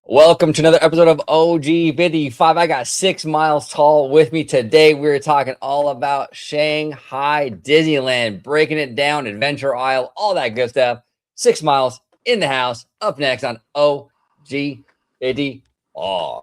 Welcome to another episode of OG 55. I got 6 Miles Tall with me today. We're talking all about Shanghai Disneyland, breaking it down, Adventure Isle, all that good stuff. 6 Miles in the house. Up next on OG 55.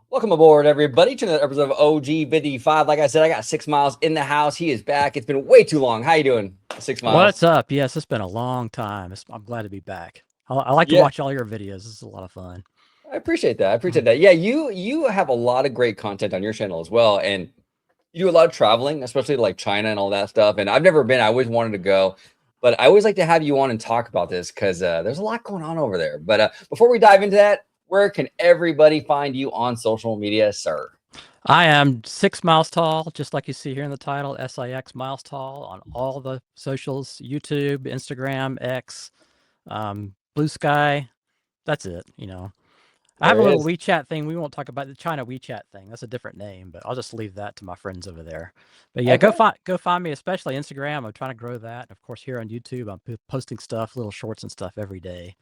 Welcome aboard, everybody, to another episode of OG 55. Like I said, I got 6 Miles in the house. He is back. It's been way too long. How you doing, 6 Miles? What's up? Yes, it's been a long time. I'm glad to be back. I like to Yeah, watch all your videos. This is a lot of fun. I appreciate that. I appreciate that. Yeah, you have a lot of great content on your channel as well, and you do a lot of traveling, especially to like China and all that stuff. And I've never been. I always wanted to go, but I always like to have you on and talk about this because there's a lot going on over there. But before we dive into that, where can everybody find you on social media, sir? I am 6 miles tall, just like you see here in the title, SIX miles tall on all the socials, YouTube, Instagram, X, Blue Sky. That's it, I have There a it little is. WeChat thing. We won't talk about the China WeChat thing. That's a different name, but I'll just leave that to my friends over there. But yeah, Okay. go find me, especially Instagram. I'm trying to grow that. Of course, here on YouTube, I'm posting stuff, little shorts and stuff every day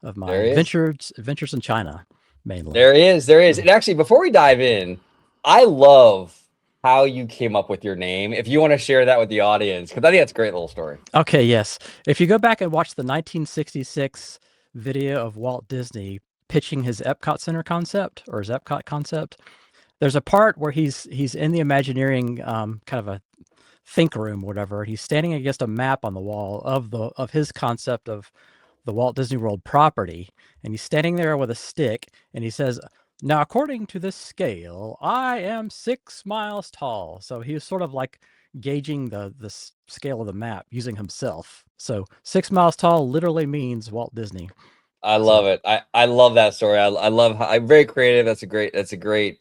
of my There he is. adventures in China, mainly. There he is. There he is. Mhm. And actually, before we dive in, I love how you came up with your name. If you want to share that with the audience, because I think that's a great little story. Okay, yes. If you go back and watch the 1966 video of Walt Disney pitching his Epcot Center concept or his Epcot concept, there's a part where he's in the Imagineering kind of a think room, whatever. He's standing against a map on the wall of his concept of the Walt Disney World property, and he's standing there with a stick, and he says, "Now, according to this scale, I am 6 miles tall." So he was sort of like gauging the scale of the map using himself. So 6 miles tall literally means Walt Disney. I So love it. I love that story. I love how I'm very creative. That's a great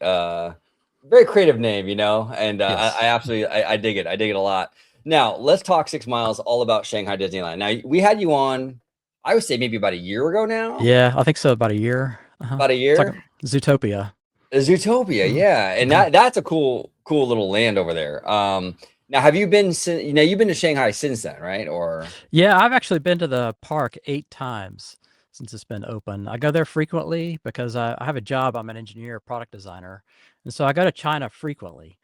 very creative name, and I yes. absolutely I dig it. I dig it a lot. Now let's talk 6 Miles all about Shanghai Disneyland. Now we had you on, I would say maybe about a year ago now. Yeah, I think so. About a year. About a It's like year. Zootopia. Zootopia, yeah, and Mm-hmm. that's a cool little land over there. Now have you been? You've been to Shanghai since then, right? Or Yeah, I've actually been to the park 8 times since it's been open. I go there frequently because I have a job. I'm an engineer, product designer, and so I go to China frequently.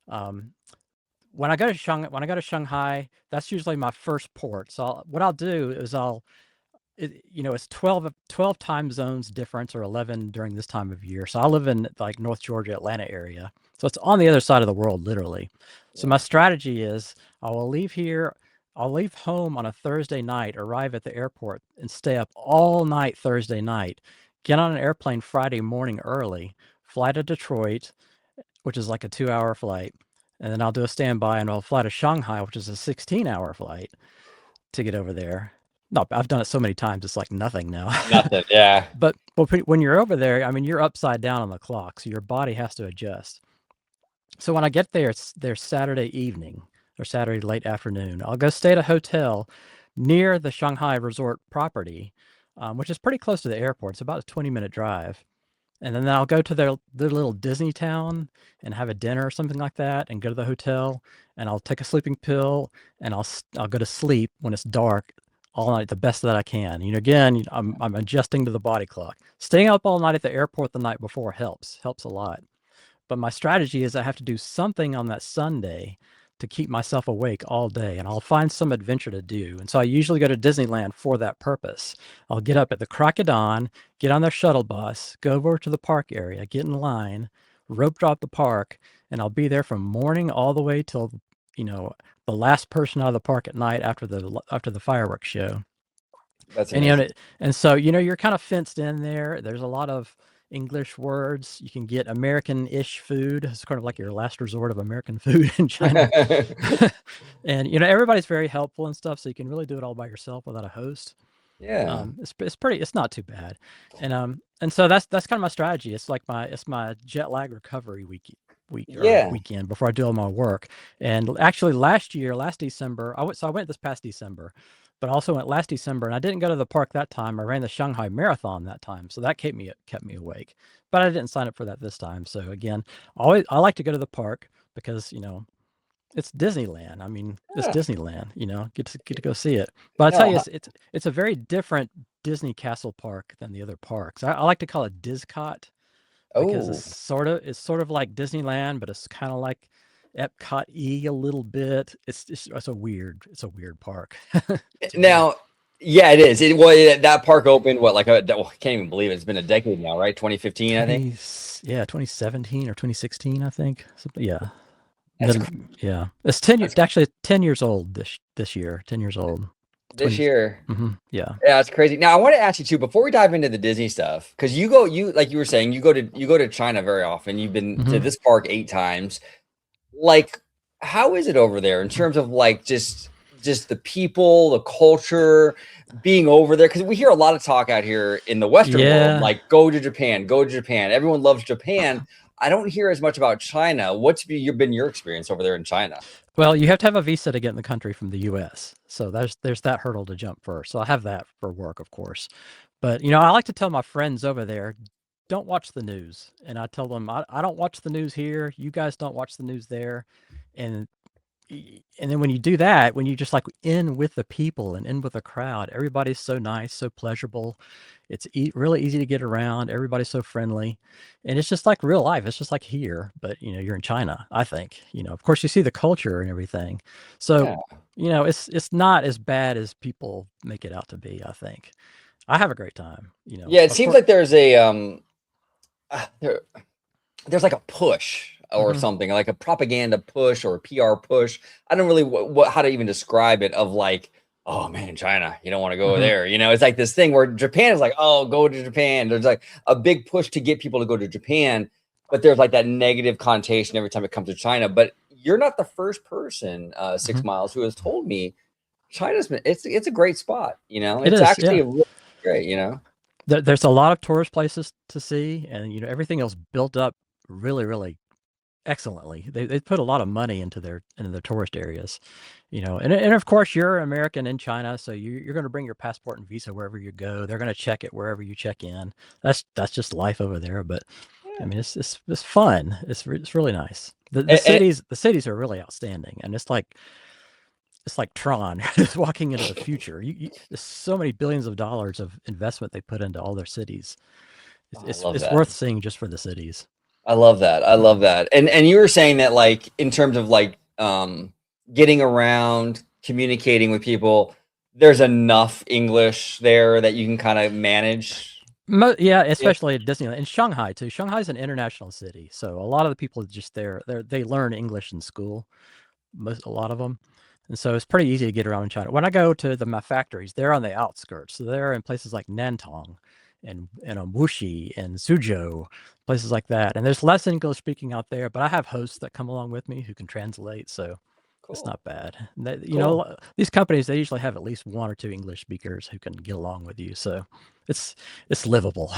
Um, when I go to Shanghai, that's usually my first port. So what I'll do is it's 12 time zones difference or 11 during this time of year. So I live in like North Georgia, Atlanta area. So it's on the other side of the world, literally. So my strategy is I will leave here. I'll leave home on a Thursday night, arrive at the airport and stay up all night Thursday night, get on an airplane Friday morning early, fly to Detroit, which is like a 2-hour flight. And then I'll do a standby and I'll fly to Shanghai, which is a 16-hour flight to get over there. No, I've done it so many times, it's like nothing now. nothing, yeah. But when you're over there, I mean, you're upside down on the clock, so your body has to adjust. So when I get there, it's Saturday evening or Saturday late afternoon. I'll go stay at a hotel near the Shanghai resort property, which is pretty close to the airport. It's about a 20-minute drive. And then I'll go to their little Disney town and have a dinner or something like that and go to the hotel and I'll take a sleeping pill and I'll go to sleep when it's dark all night, the best that I can. Again, I'm adjusting to the body clock. Staying up all night at the airport the night before helps a lot. But my strategy is I have to do something on that Sunday to keep myself awake all day, and I'll find some adventure to do. And so I usually go to Disneyland for that purpose. I'll get up at the crack of dawn, get on their shuttle bus, go over to the park area, get in line, rope drop the park, and I'll be there from morning all the way till the last person out of the park at night after the fireworks show. That's And amazing. and so you're kind of fenced in there. There's a lot of English words. You can get American-ish food. It's kind of like your last resort of American food in China. And everybody's very helpful and stuff, so you can really do it all by yourself without a host. Yeah. It's not too bad. And so that's kind of my strategy. It's my jet lag recovery week. week or Yeah. weekend before I do all my work. And actually, last December, I went this past December, but I also went last December, and I didn't go to the park that time. I ran the Shanghai Marathon that time, so that kept me awake. But I didn't sign up for that this time. So again, I like to go to the park because it's Disneyland. I mean, it's Yeah. Disneyland. Get to go see it. But I tell you, No. it's a very different Disney Castle Park than the other parks. I like to call it Discot because Oh. it's sort of like Disneyland, but it's kind of like Epcot-y a little bit. It's a weird park to me. Now, yeah, it is. That park opened what like I can't even believe it. It's been a decade now, right? 2015, I think. 2017 or 2016, I think. Yeah. That's Yeah. It's 10 years that's actually 10 years old this year. 10 years old. this 20 year. Yeah. Yeah, it's crazy. Now, I want to ask you too before we dive into the Disney stuff, because you like you were saying, you go to China very often. You've been to hmm this park 8 times. Like, how is it over there in terms of like just the people, the culture, being over there? Because we hear a lot of talk out here in the Western world, Yeah. like go to Japan, go to Japan. Everyone loves Japan. I don't hear as much about China. Been your experience over there in China? Well, you have to have a visa to get in the country from the US. So there's that hurdle to jump first. So I have that for work, of course. But I like to tell my friends over there, don't watch the news. And I tell them I don't watch the news here. You guys don't watch the news there. And and then when you do that, when you just like in with the people and in with the crowd, everybody's so nice, so pleasurable. It's really easy to get around. Everybody's so friendly, and it's just like real life. It's just like here, but you're in China. I think of course you see the culture and everything. So Yeah. it's not as bad as people make it out to be. I think I have a great time. Yeah, it Of seems course. like there's a there's like a push or hmm something, like a propaganda push or a PR push. I don't really what how to even describe it of like, oh man, China, you don't want to go hmm there. It's like this thing where Japan is like, oh, go to Japan. There's like a big push to get people to go to Japan, but there's like that negative connotation every time it comes to China. But you're not the first person, hmm 6 miles, who has told me China's been it's a great spot. It It's is, actually yeah. a really great. There's a lot of tourist places to see, and everything else built up really, really excellently. They put a lot of money into their tourist areas, and of course you're American in China, so you're going to bring your passport and visa wherever you go. They're going to check it wherever you check in. That's just life over there. But I Yeah. mean, it's fun. It's really nice. And, The cities are really outstanding, and it's like Tron, just walking into the future. There's so many billions of dollars of investment they put into all their cities. oh, I love It's that. worth seeing just for the cities. I love that. I love that. And you were saying that like in terms of like getting around, communicating with people, there's enough English there that you can kind of manage. Yeah, Yeah. especially at Disneyland and Shanghai too. Shanghai's an international city, so a lot of the people just there they learn English in school. A lot of them, and so it's pretty easy to get around in China. When I go to my factories, they're on the outskirts, so they're in places like Nantong, and Wuxi and Suzhou, places like that. And there's less English speaking out there, but I have hosts that come along with me who can translate, so it's Cool. not bad. Cool. These companies, they usually have at least one or two English speakers who can get along with you, so it's livable.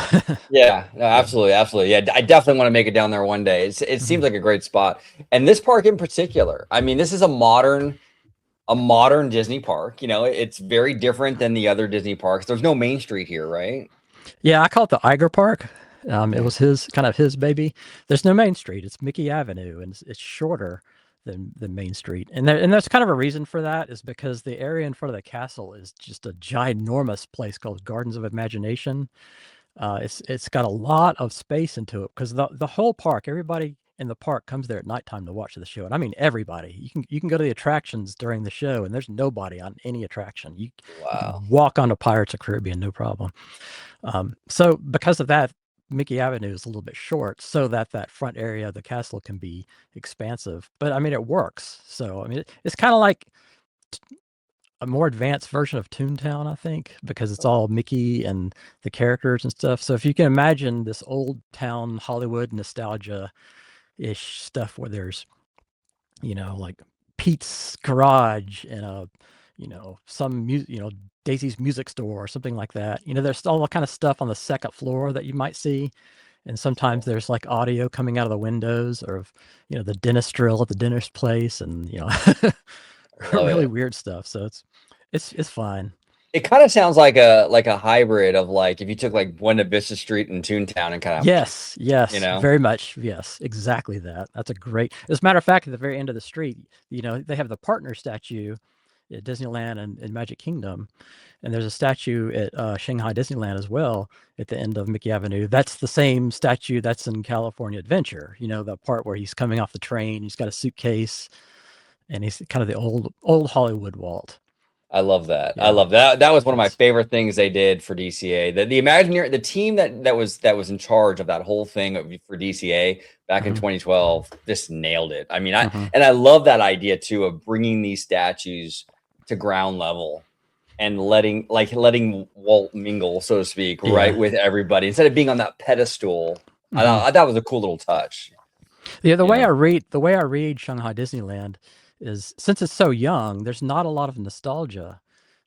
Yeah, no, Yeah. absolutely, absolutely. Yeah, I definitely want to make it down there one day. It seems Mhm. like a great spot. And this park in particular, I mean, this is a modern Disney park. It's very different than the other Disney parks. There's no Main Street here, right? Yeah, I call it the Iger Park. It Okay. was his kind of his baby. There's no Main Street. It's Mickey Avenue, and it's shorter than Main Street. And there's kind of a reason for that is because the area in front of the castle is just a ginormous place called Gardens of Imagination. It's got a lot of space into it because the whole park, everybody in the park comes there at nighttime to watch the show, and I mean everybody. You can go to the attractions during the show, and there's nobody on any attraction. You can Wow. walk onto Pirates of Caribbean, no problem. So because of that, Mickey Avenue is a little bit short, so that front area of the castle can be expansive. But I mean, it works. So I mean, it's kind of like a more advanced version of Toontown, I think, because it's all Mickey and the characters and stuff. So if you can imagine this old town Hollywood nostalgia ish stuff where there's like Pete's Garage and some music, Daisy's music store or something like that. There's all the kind of stuff on the second floor that you might see. and sometimes there's like audio coming out of the windows, or the dentist drill at the dentist place, and I love really it. weird stuff. So it's fine. It kind of sounds like a hybrid of like if you took like Buena Vista Street in Toontown and kind of, Yes, you yes, know. very much. Yes, exactly that. That's a great. As a matter of fact, at the very end of the street, they have the partner statue at Disneyland and Magic Kingdom, and there's a statue at Shanghai Disneyland as well at the end of Mickey Avenue. That's the same statue that's in California Adventure. The part where he's coming off the train, he's got a suitcase, and he's kind of the old Hollywood Walt. I love that. I Yeah, love that. That was one of my that's favorite things they did for DCA. The Imagineer, the team that was in charge of that whole thing for DCA back in mhm, 2012 just nailed it. I mean, mhm. I love that idea too of bringing these statues to ground level and letting Walt mingle, so to speak, right, Yeah. with everybody instead of being on that pedestal. Mhm. I thought it was a cool little touch. Yeah, the You way I know, read Shanghai Disneyland is, since it's so young, there's not a lot of nostalgia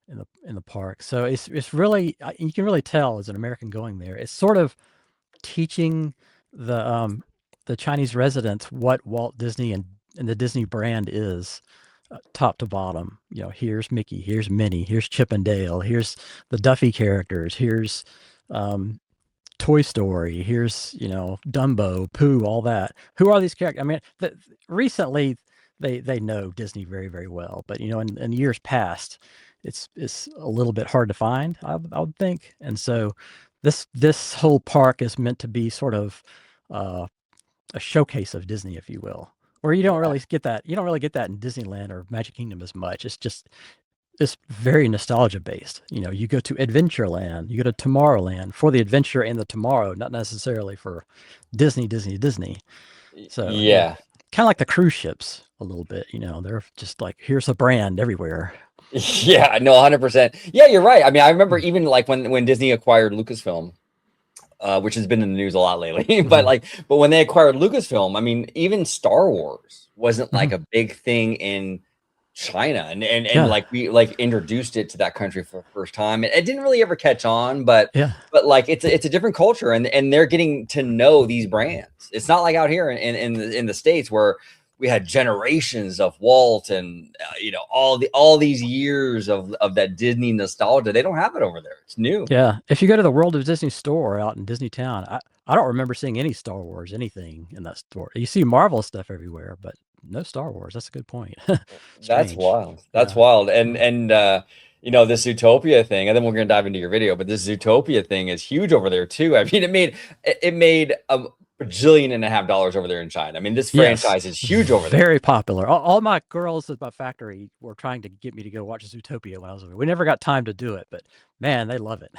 in the park. So it's really, you can really tell as an American going there. It's sort of teaching the um the Chinese residents what Walt Disney and the Disney brand is, top to bottom. Here's Mickey, here's Minnie, here's Chip and Dale, here's the Duffy characters, here's um Toy Story, here's, Dumbo, Pooh, all that. Who are these characters? I mean, recently they know Disney very, very well, but in years past, it's a little bit hard to find, I would think. And so this whole park is meant to be sort of uh, a showcase of Disney, if you will. Where you don't yeah. really get that. You don't really get that in Disneyland or Magic Kingdom as much. It's very nostalgia based. You go to Adventureland, you go to Tomorrowland for the adventure and the tomorrow, not necessarily for Disney, Disney, Disney. So yeah, Yeah. kind of like the cruise ships a little bit. They're just like, here's a brand everywhere. Yeah, no, 100%. Yeah, you're right. I mean, I remember Mm-hmm. even like when Disney acquired Lucasfilm, which has been in the news a lot lately. but Mm-hmm. like, but when they acquired Lucasfilm, I mean, even Star Wars wasn't Mm-hmm. like a big thing in China, and Yeah, like we like introduced it to that country for the first time. It didn't really ever catch on, but yeah, like it's a different culture, and they're getting to know these brands. It's not like out here in the States where we had generations of Walt and all these years of that Disney nostalgia. They don't have it over there. It's new. yeah. If you go to the World of Disney store out in Disney Town, I don't remember seeing any Star Wars anything in that store. You see Marvel stuff everywhere, but no Star Wars. That's a good point. That's Strange. wild. That's Yeah. wild. And Mhm. this Zootopia thing, and then we're gonna dive into your video, but this Zootopia thing is huge over there too. I mean, it made a bajillion and a half dollars over there in China. I mean, this Yes, franchise is huge over there. very popular. All my girls at my factory were trying to get me to go watch Zootopia when I was over. We never got time to do it, but man, they love it.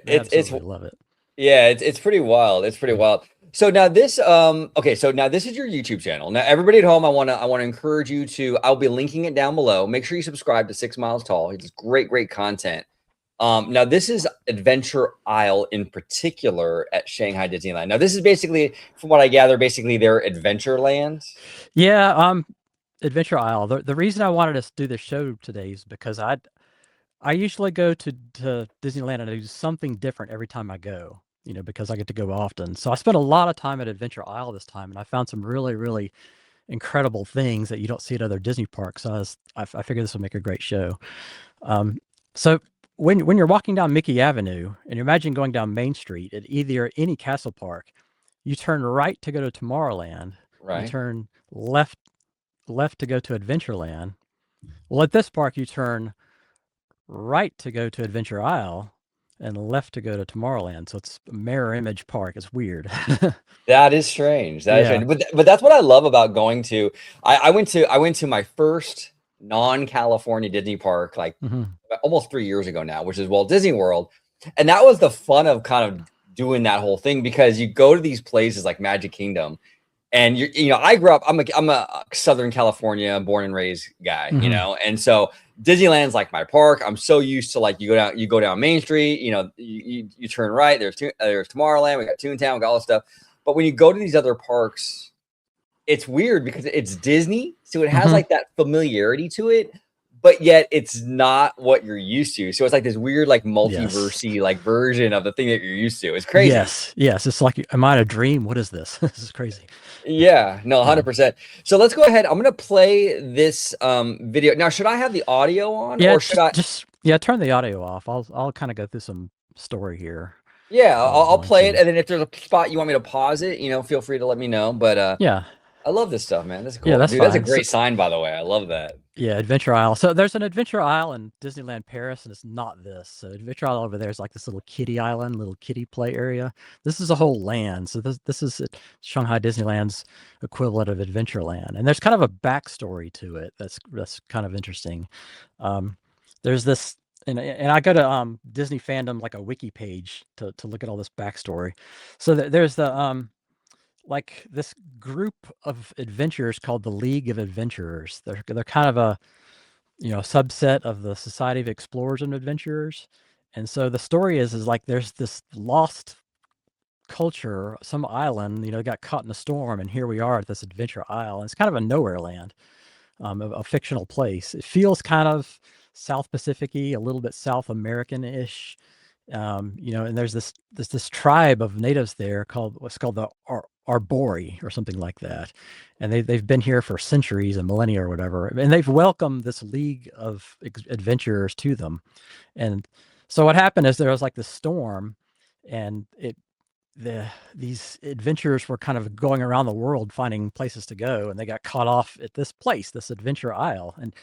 They It's absolutely love it. Yeah, it's pretty wild. It's pretty Mm. wild. So now this okay, so now this is your YouTube channel. Now everybody at home, I want to encourage you to I'll be linking it down below. Make sure you subscribe to 6 Miles Tall. It's great content. Now this is Adventure Isle in particular at Shanghai Disneyland. Now this is basically, from what I gather, basically their adventure land. Yeah, Adventure Isle. The reason I wanted to do this show today is because I usually go to Disneyland and I do something different every time I go, because I get to go often. So I spent a lot of time at Adventure Isle this time, and I found some really, really incredible things that you don't see at other Disney parks. So I figured this would make a great show. Um, so when you're walking down Mickey Avenue and you imagine going down Main Street at either any castle park, you turn right to go to Tomorrowland, you Right. turn left to go to Adventureland. Well, at this park, you turn right to go to Adventure Isle and left to go to Tomorrowland. So it's a mirror image park. It's weird. That is strange. That is Yeah. strange. But that's what I love about going to. I went to my first non-California Disney park like Mhm. almost 3 years ago now, which is Walt Disney World, and that was the fun of kind of doing that whole thing because you go to these places like Magic Kingdom, and I grew up. I'm a Southern California born and raised guy, Mhm. and so Disneyland's like my park. I'm so used to like you go down Main Street, you turn right. There's Tomorrowland. We got Toontown. We got all this stuff. But when you go to these other parks, it's weird because it's Disney, so it has Mhm. like that familiarity to it. but yet it's not what you're used to. So it's like this weird, like Yes. multiversey, like version of the thing that you're used to. It's crazy. Yes. Yes. It's like, am I in a dream? What is this? This is crazy. Yeah, no, Yeah. 100%. So let's go ahead. I'm gonna play this video. Now, should I have the audio on Yeah. or should I? Just yeah. Turn the audio off. I'll kind of go through some story here Yeah, I'll while I play it, can. and then if there's a spot you want me to pause it, feel free to let me know. But Yeah. I love this stuff, man. This is Yeah. cool, That's dude. That's a fine. So, great sign, by the way. I love that. yeah, Adventure Isle. So there's an Adventure Isle in Disneyland Paris, and it's not this. So Adventure Isle over there is like this little kiddie island, little kiddie play area. This is a whole land. So this is Shanghai Disneyland's equivalent of Adventureland, and there's kind of a backstory to it that's kind of interesting. Um, there's this, and I go to Disney fandom, like a wiki page to look at all this backstory. So there's the like this group of adventurers called the League of Adventurers. They're kind of a subset of the Society of Explorers and Adventurers. And so the story is like there's this lost culture, some island, got caught in a storm, and here we are at this Adventure Isle. And it's kind of a nowhere land, a fictional place. It feels kind of South Pacific-y, a little bit South American-ish. And there's this tribe of natives there called what's called the Arbori or something like that, and they've been here for centuries, a millennia or whatever, and they've welcomed this league of adventurers to them. And so what happened is there was like this storm, and these adventurers were kind of going around the world finding places to go, and they got caught off at this place, this Adventure Isle, and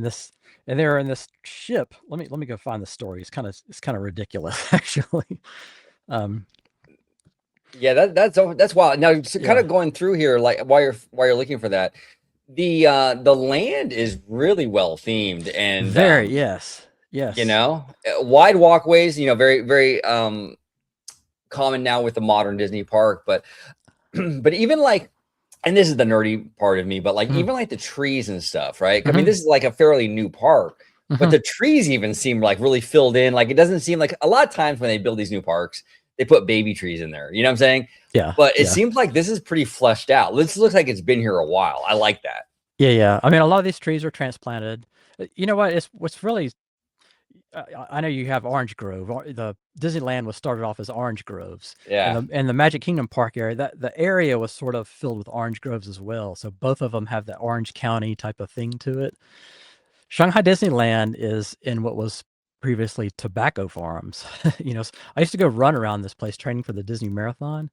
this and they're in this ship. Let me go find the story. It's kind of ridiculous, actually. Um, Yeah, that's wild. Now, so kind yeah, of going through here, like while you're looking for that, the land is really well themed, and very yes, yes. wide walkways. Very very common now with the modern Disney park, but but even like, and this is the nerdy part of me, but like Mhm, even like the trees and stuff, right? I mean, mhm, this is like a fairly new park, but mhm. the trees even seem like really filled in. Like it doesn't seem like a lot of times when they build these new parks, they put baby trees in there. You know what I'm saying? Yeah, But it yeah, seems like this is pretty fleshed out. This looks like it's been here a while. I like that. yeah, yeah. I mean, a lot of these trees are transplanted. You know what? It's what's really I know you have Orange Grove. The Disneyland was started off as orange groves, and Yeah. the Magic Kingdom Park area, that the area was sort of filled with orange groves as well. So both of them have that Orange County type of thing to it. Shanghai Disneyland is in what was previously tobacco farms. I used to go run around this place training for the Disney Marathon,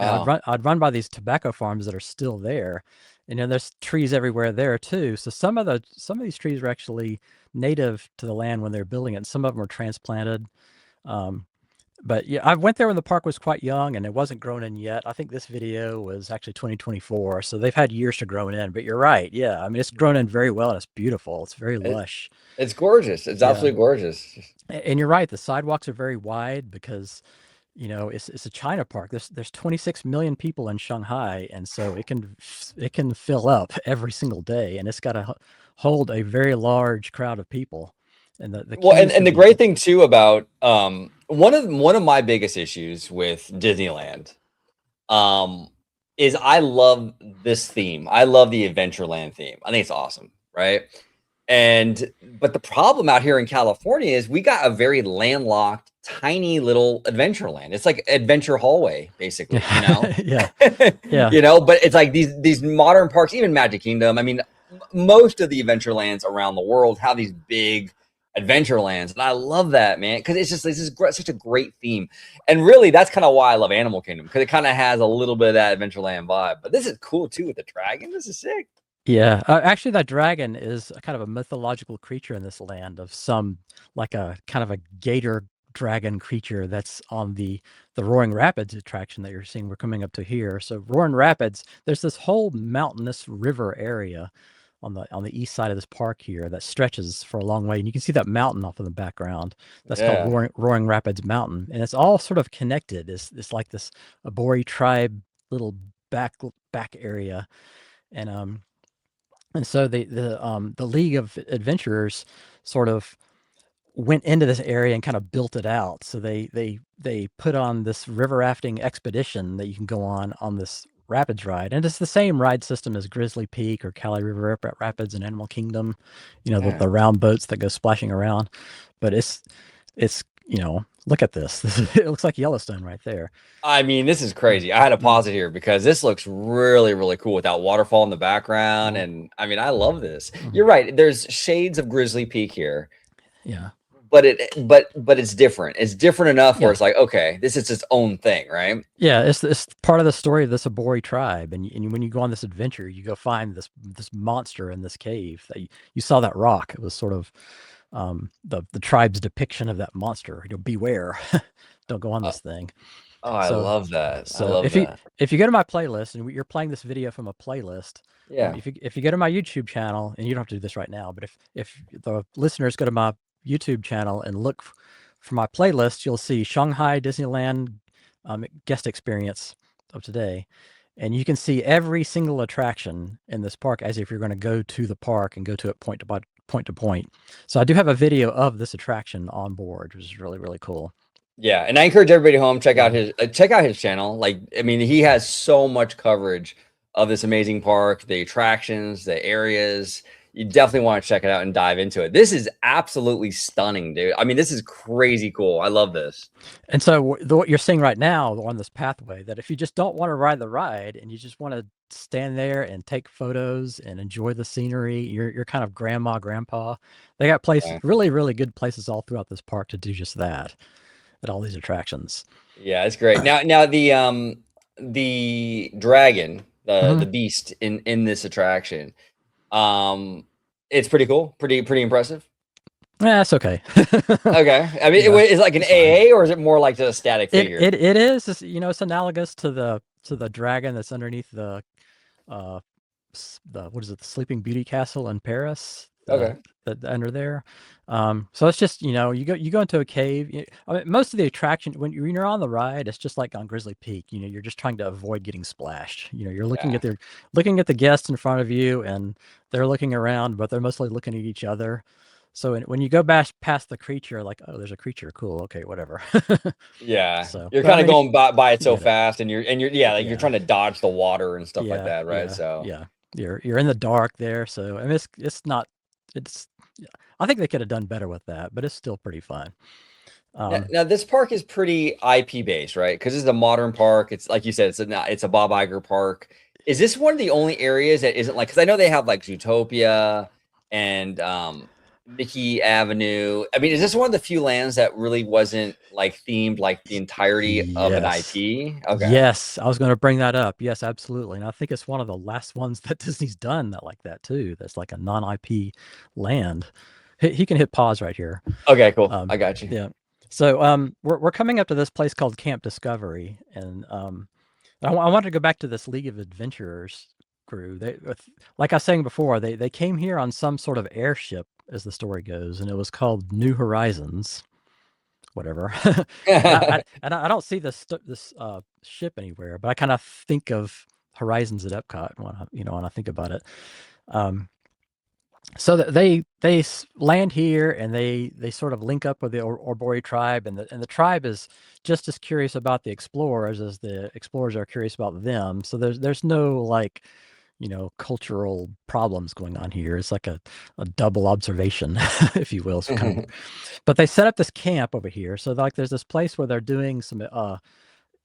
and I'd Wow. run by these tobacco farms that are still there. And there's trees everywhere there too. So some of these trees were actually native to the land when they were building it. And some of them were transplanted. Um, but yeah, I went there when the park was quite young and it wasn't grown in yet. I think this video was actually 2024, so they've had years to grow it in. But you're right, yeah. I mean, it's grown in very well and it's beautiful. It's very It, lush. it's gorgeous. It's Yeah, absolutely gorgeous. and you're right. The sidewalks are very wide because it's a China park. There's 26 million people in Shanghai, and so it can fill up every single day, and it's got to hold a very large crowd of people, and the Well, and, queues and can the be great thing too about one of my biggest issues with Disneyland um is I love this theme. I love the Adventureland theme. I think it's awesome, right? And but the problem out here in California is we got a very landlocked, tiny little Adventureland. It's like Adventure Hallway, basically, yeah, yeah, yeah, but it's like these modern parks, even Magic Kingdom. I mean, most of the Adventurelands around the world have these big Adventurelands, and I love that, man, because such a great theme. And really, that's kind of why I love Animal Kingdom, because it kind of has a little bit of that Adventureland vibe. But this is cool too with the dragon. This is sick. yeah. Actually, that dragon is a kind of a mythological creature in this land of some like a kind of a gator dragon creature that's on the Roaring Rapids attraction that you're seeing. We're coming up to here. So Roaring Rapids, there's this whole mountainous river area on the east side of this park here that stretches for a long way, and you can see that mountain off in the background. That's called Yeah. Roaring Rapids Mountain, and it's all sort of connected. It's like this Abori tribe little back area, and so the League of Adventurers sort of went into this area and kind of built it out. So they put on this river rafting expedition that you can go on this rapids ride, and it's the same ride system as Grizzly Peak or Cali River Rapids and Animal Kingdom. You know, Yeah. the round boats that go splashing around. But it's look at this. It looks like Yellowstone right there. I mean, this is Mm, crazy. I had to mm, pause it here because this looks really, really cool with that waterfall in the background. mhm, And I mean, I love this. mhm. You're right. There's shades of Grizzly Peak here, Yeah, but it's different. It's different enough where yeah. it's like, okay, this is its own thing, right? Yeah, it's part of the story of this Abori tribe, and when you go on this adventure, you go find this monster in this cave. That you saw that rock. It was sort of the tribe's depiction of that monster. Beware, don't go on Uh, this thing. oh, I So love that. I so love that. if you go to my playlist and you're playing this video from a playlist, Yeah. if you go to my YouTube channel, and you don't have to do this right now, but if the listeners go to my YouTube channel and look for my playlist, you'll see Shanghai Disneyland guest experience of today, and you can see every single attraction in this park as if you're going to go to the park and go to it point to point. So I do have a video of this attraction on board, which is really, really cool. Yeah, and I encourage everybody home Yeah. check out his channel. Like, I mean, he has so much coverage of this amazing park, the attractions, the areas. You definitely want to check it out and dive into it. This is absolutely stunning, dude. I mean, this is crazy cool. I love this. And so what you're seeing right now on this pathway, that if you just don't want to ride the ride and you just want to stand there and take photos and enjoy the scenery, you're kind of grandma, grandpa. They got Yeah, really, really good places all throughout this park to do just that at all these attractions. yeah, it's great. Now the dragon, the Hmm. beast in this attraction, um, it's pretty cool, pretty impressive. Yeah, it's okay. Okay, I mean, Yeah, is it like an it's fine. AA or is it more like just a static It figure? it it is, it's analogous to the dragon that's underneath uh the what is it, the Sleeping Beauty castle in Paris, Okay. the under there. So it's just, you go into a cave. I mean, most of the attraction when you're on the ride, it's just like on Grizzly Peak. You're just trying to avoid getting splashed. You're Yeah. looking at the guests in front of you, and they're looking around, but they're mostly looking at each other. So when you go past the creature, like, oh, there's a creature, cool, okay, whatever. Yeah, So, you're but I kinda mean, if going by it you so get it, fast, and yeah, like, you're yeah. trying to dodge the water and stuff like Yeah, that, right? yeah, So, yeah. You're in the dark there, so I mean, it's not it's yeah, I think they could have done better with that, but it's still pretty fun. Um, now this park is pretty IP based, right? Because this is a modern park, it's like you said, it's a Bob Iger park. Is this one of the only areas that isn't like? Because I know they have, like, Zootopia and, Mickey Avenue. I mean, is this one of the few lands that really wasn't, like, themed, like, the entirety of an yes. IP? Okay. Yes, I was gonna bring that up. Yes, absolutely, and I think it's one of the last ones that Disney's done that like that too, that's like a non-IP land. He can hit pause right here. Okay, cool. Um, I got you. yeah. So, we're coming up to this place called Camp Discovery, and, I wanted to go back to this League of Adventurers crew. Like I was saying before, they came here on some sort of airship, as the story goes, and it was called New Horizons, whatever. And I don't see this ship anywhere, but I kind of think of Horizons at Epcot when I think about it. Um, so that they land here, and they sort of link up with the Orbori tribe, and the tribe is just as curious about the explorers as the explorers are curious about them. So there's no, like, cultural problems going on here. It's like a double observation, if you will. So kind of, but they set up this camp over here. So, like, there's this place where they're doing some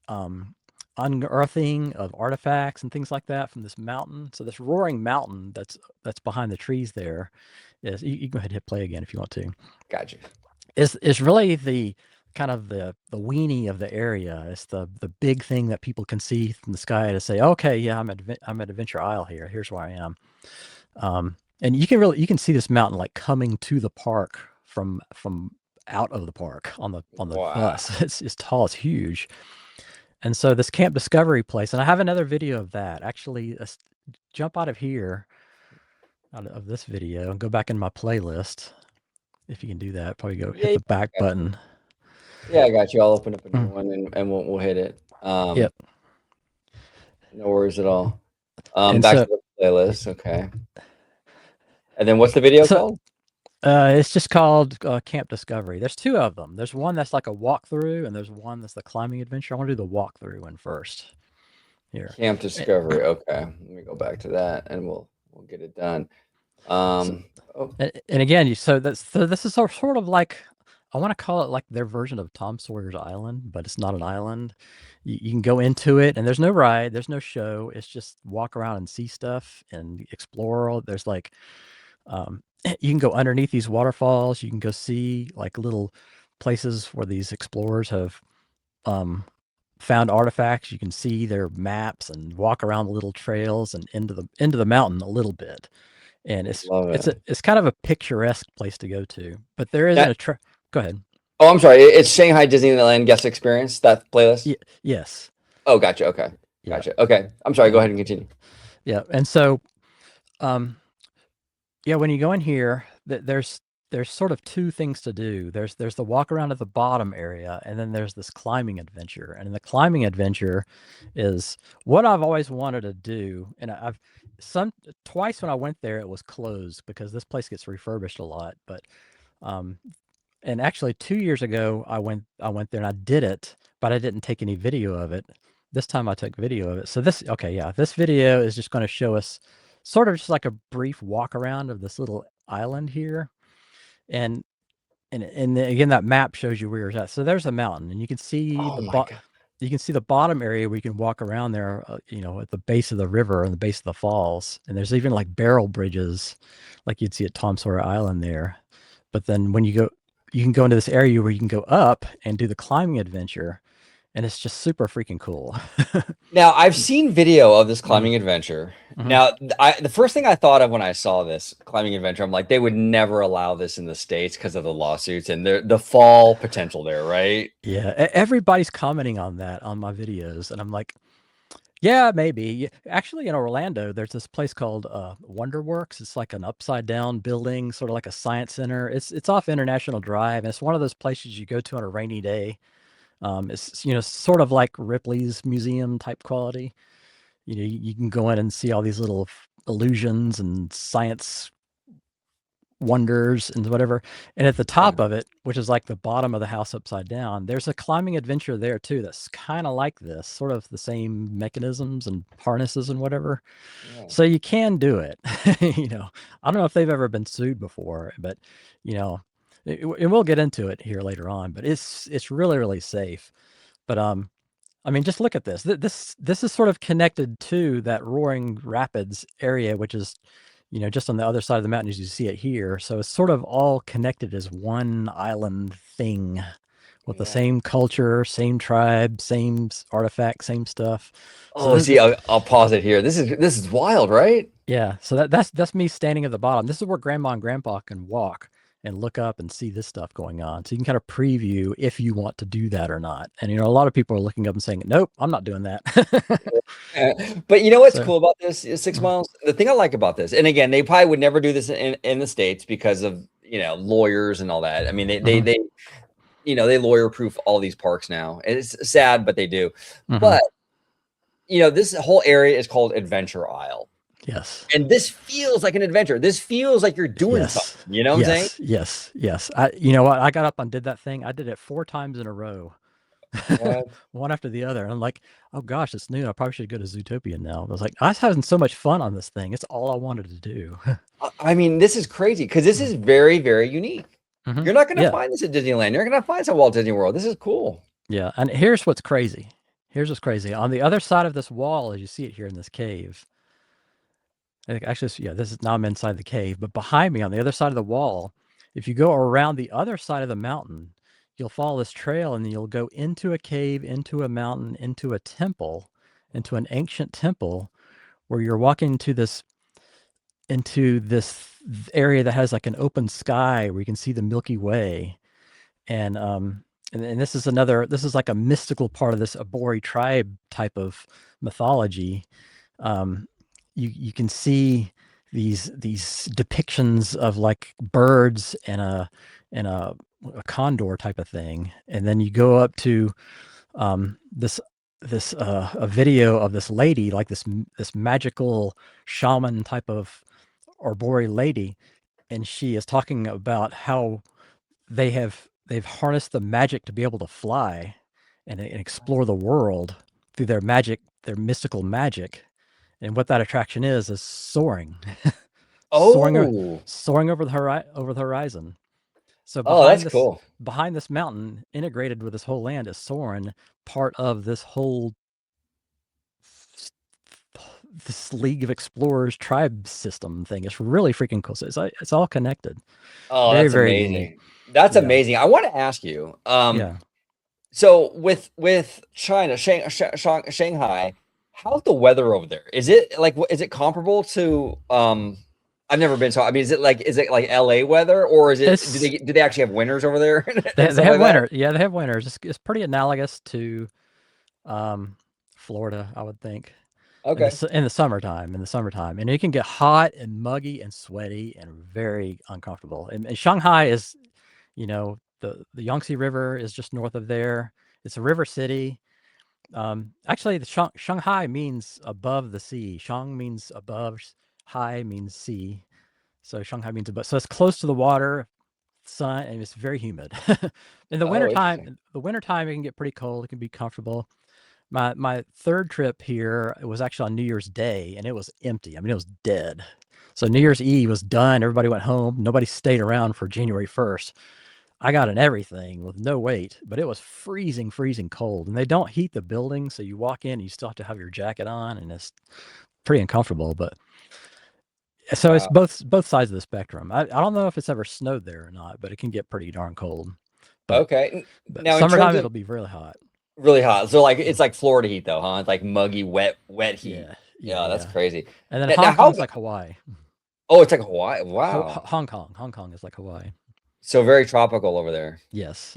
um, unearthing of artifacts and things like that from this mountain. So this roaring mountain that's behind the trees there is, you can go ahead and hit play again if you want to. Got you. Is really the kind of the weenie of the area. It's the big thing that people can see from the sky to say, okay, yeah, I'm at Adventure Isle here. Here's where I am. And you can see this mountain like coming to the park from out of the park on the Wow. bus. It's tall. It's huge. And so this Camp Discovery place, and I have another video of that. Actually, jump out of here, out of this video, and go back in my playlist. If you can do that, probably go hit Yeah, the back yeah. button. Yeah, I got you. I'll open up a new Mm, one and we'll hit it. yep. No worries at all. And Back to so, the playlist. Okay. And then what's the video so called? it's just called Camp Discovery. There's two of them. There's one that's like a walkthrough, and there's one that's the climbing adventure. I want to do the walkthrough one first. here. Camp Eh, Discovery. Okay, let me go back to that, and we'll get it done. So, Oh, and again, so this is sort of like, I want to call it like their version of Tom Sawyer's Island, but it's not an island. You can go into it, and there's no ride, there's no show. It's just walk around and see stuff and explore. There's like, you can go underneath these waterfalls. You can go see like little places where these explorers have um, found artifacts. You can see their maps and walk around the little trails and into the mountain a little bit. And love it. it's kind of a picturesque place to go to. But there isn't That, a go ahead. oh, I'm sorry. It's Shanghai Disneyland guest experience, that playlist. Yes. Oh, gotcha. Okay, Yeah. gotcha. Okay, I'm sorry. Go And ahead and continue. yeah. And so um yeah, when you go in here, there's sort of two things to do. There's the walk around at the bottom area, and then there's this climbing adventure. And the climbing adventure is what I've always wanted to do. And I've some twice when I went there, it was closed because this place gets refurbished a lot. But um, and actually 2 years ago, I went there and I did it, but I didn't take any video of it. This time I took video of it. So okay, yeah, this video is just going to show us sort of just like a brief walk around of this little island here. And again, that map shows you where you're at. So there's a mountain, and you can see Oh my God. you can see the bottom area where you can walk around there, at the base of the river and the base of the falls. And there's even like barrel bridges, like you'd see at Tom Sawyer Island there. But then when you can go into this area where you can go up and do the climbing adventure, and it's just super freaking cool. Now, I've seen video of this Mhm, climbing adventure. mhm. Now, the first thing I thought of when I saw this climbing adventure, I'm like, they would never allow this in the States because of the lawsuits and the fall potential there, right? Yeah, everybody's commenting on that on my videos, and I'm like, yeah, maybe. Actually, in Orlando, there's this place called Wonderworks. It's like an upside down building, sort of like a science center. It's off International Drive, and it's one of those places you go to on a rainy day. It's sort of like Ripley's museum type quality. You can go in and see all these little illusions and science wonders and whatever. And at the Yeah. top of it, which is like the bottom of the house upside down, there's a climbing adventure there too that's kind of like this, sort of the same mechanisms and harnesses and whatever. Yeah. So you can do it. I don't know if they've ever been sued before, but you know, and we'll get into it here later on, but it's really, really safe. But I mean, just look at this. This is sort of connected to that Roaring Rapids area, which is, just on the other side of the mountain as you see it here. So it's sort of all connected as one island thing with the Yeah. same culture, same tribe, same artifact, same stuff. So Oh, see, I'll pause it here. This is wild, right? yeah, so that's me standing at the bottom. This is where Grandma and Grandpa can walk and look up and see this stuff going on. So you can kind of preview if you want to do that or not. And a lot of people are looking up and saying, "Nope, I'm not doing that." But you know what's So, cool about this is 6 miles? mhm, The thing I like about this, and again, they probably would never do this in the States because of, lawyers and all that. I mean, mhm, they lawyer proof all these parks now. And it's sad, but they do. mhm. But, this whole area is called Adventure Isle. Yes. And this feels like an adventure. This feels like you're doing something. Yes. You know what I'm saying? Yes. Yes. Yes. You know what? I got up and did that thing. I did it 4 times in a row. What? One after the other. And I'm like, "Oh gosh, it's noon. I probably should go to Zootopia now." I was like, I was having so much fun on this thing. It's all I wanted to do. I mean, this is crazy because this Mhm, is very, very unique. mhm. You're not going to Yeah. find this at Disneyland. You're not going to find this at Walt Disney World. This is cool. Yeah. And here's what's crazy. Here's what's crazy. On the other side of this wall, as you see it here in this cave, actually, yeah, this is now I'm inside the cave, but behind me on the other side of the wall, if you go around the other side of the mountain, you'll follow this trail and you'll go into a cave, into a mountain, into a temple, into an ancient temple where you're walking into this area that has like an open sky where you can see the Milky Way. And this is like a mystical part of this Abori tribe type of mythology. um, you can see these depictions of like birds and a condor type of thing, and then you go up to this a video of this lady, like this magical shaman type of Arbori lady, and she is talking about how they've harnessed the magic to be able to fly and explore the world through their magic their mystical magic. And what that attraction is soaring, soaring, Oh, soaring over the horizon. So oh, that's cool. behind this mountain, integrated with this whole land, is Soren, part of this whole this League of Explorers tribe system thing. It's really freaking cool. So it's all connected. Oh, Very, that's very neat. amazing. That's Yeah. amazing. I want to ask you, Yeah. so with China, Shanghai, how's the weather over there? Is it like is it comparable to I've never been, so I mean is it like LA weather, or is it It's do they actually have winters over there and they stuff have like that? winter. Yeah, they have winters. It's pretty analogous to um Florida, I would think. Okay. In the summertime, and it can get hot and muggy and sweaty and very uncomfortable. And Shanghai is, the Yangtze River is just north of there. It's a river city. Actually, the Shanghai means above the sea. Shang means above, hai means sea. So Shanghai means above. So it's close to the water, sun, and it's very humid. In Oh, interesting. the wintertime, it can get pretty cold. It can be comfortable. My third trip here, it was actually on New Year's Day, and it was empty. I mean, it was dead. So New Year's Eve was done. Everybody went home. Nobody stayed around for January 1st. I got in everything with no wait, but it was freezing, freezing cold. And they don't heat the building, so you walk in, you still have to have your jacket on, and it's pretty uncomfortable. But so it's Wow. both sides of the spectrum. I don't know if it's ever snowed there or not, but it can get pretty darn cold. But Okay. but Now in terms summertime of it'll be really hot. really hot, so like Mm. it's like Florida heat though, huh? It's like muggy, wet heat. Yeah, yeah, Yeah, that's yeah. crazy. And then Now Hong how Kong's like Hawaii. oh, it's like Hawaii. Wow. Hong Kong is like Hawaii. So very tropical over there. Yes.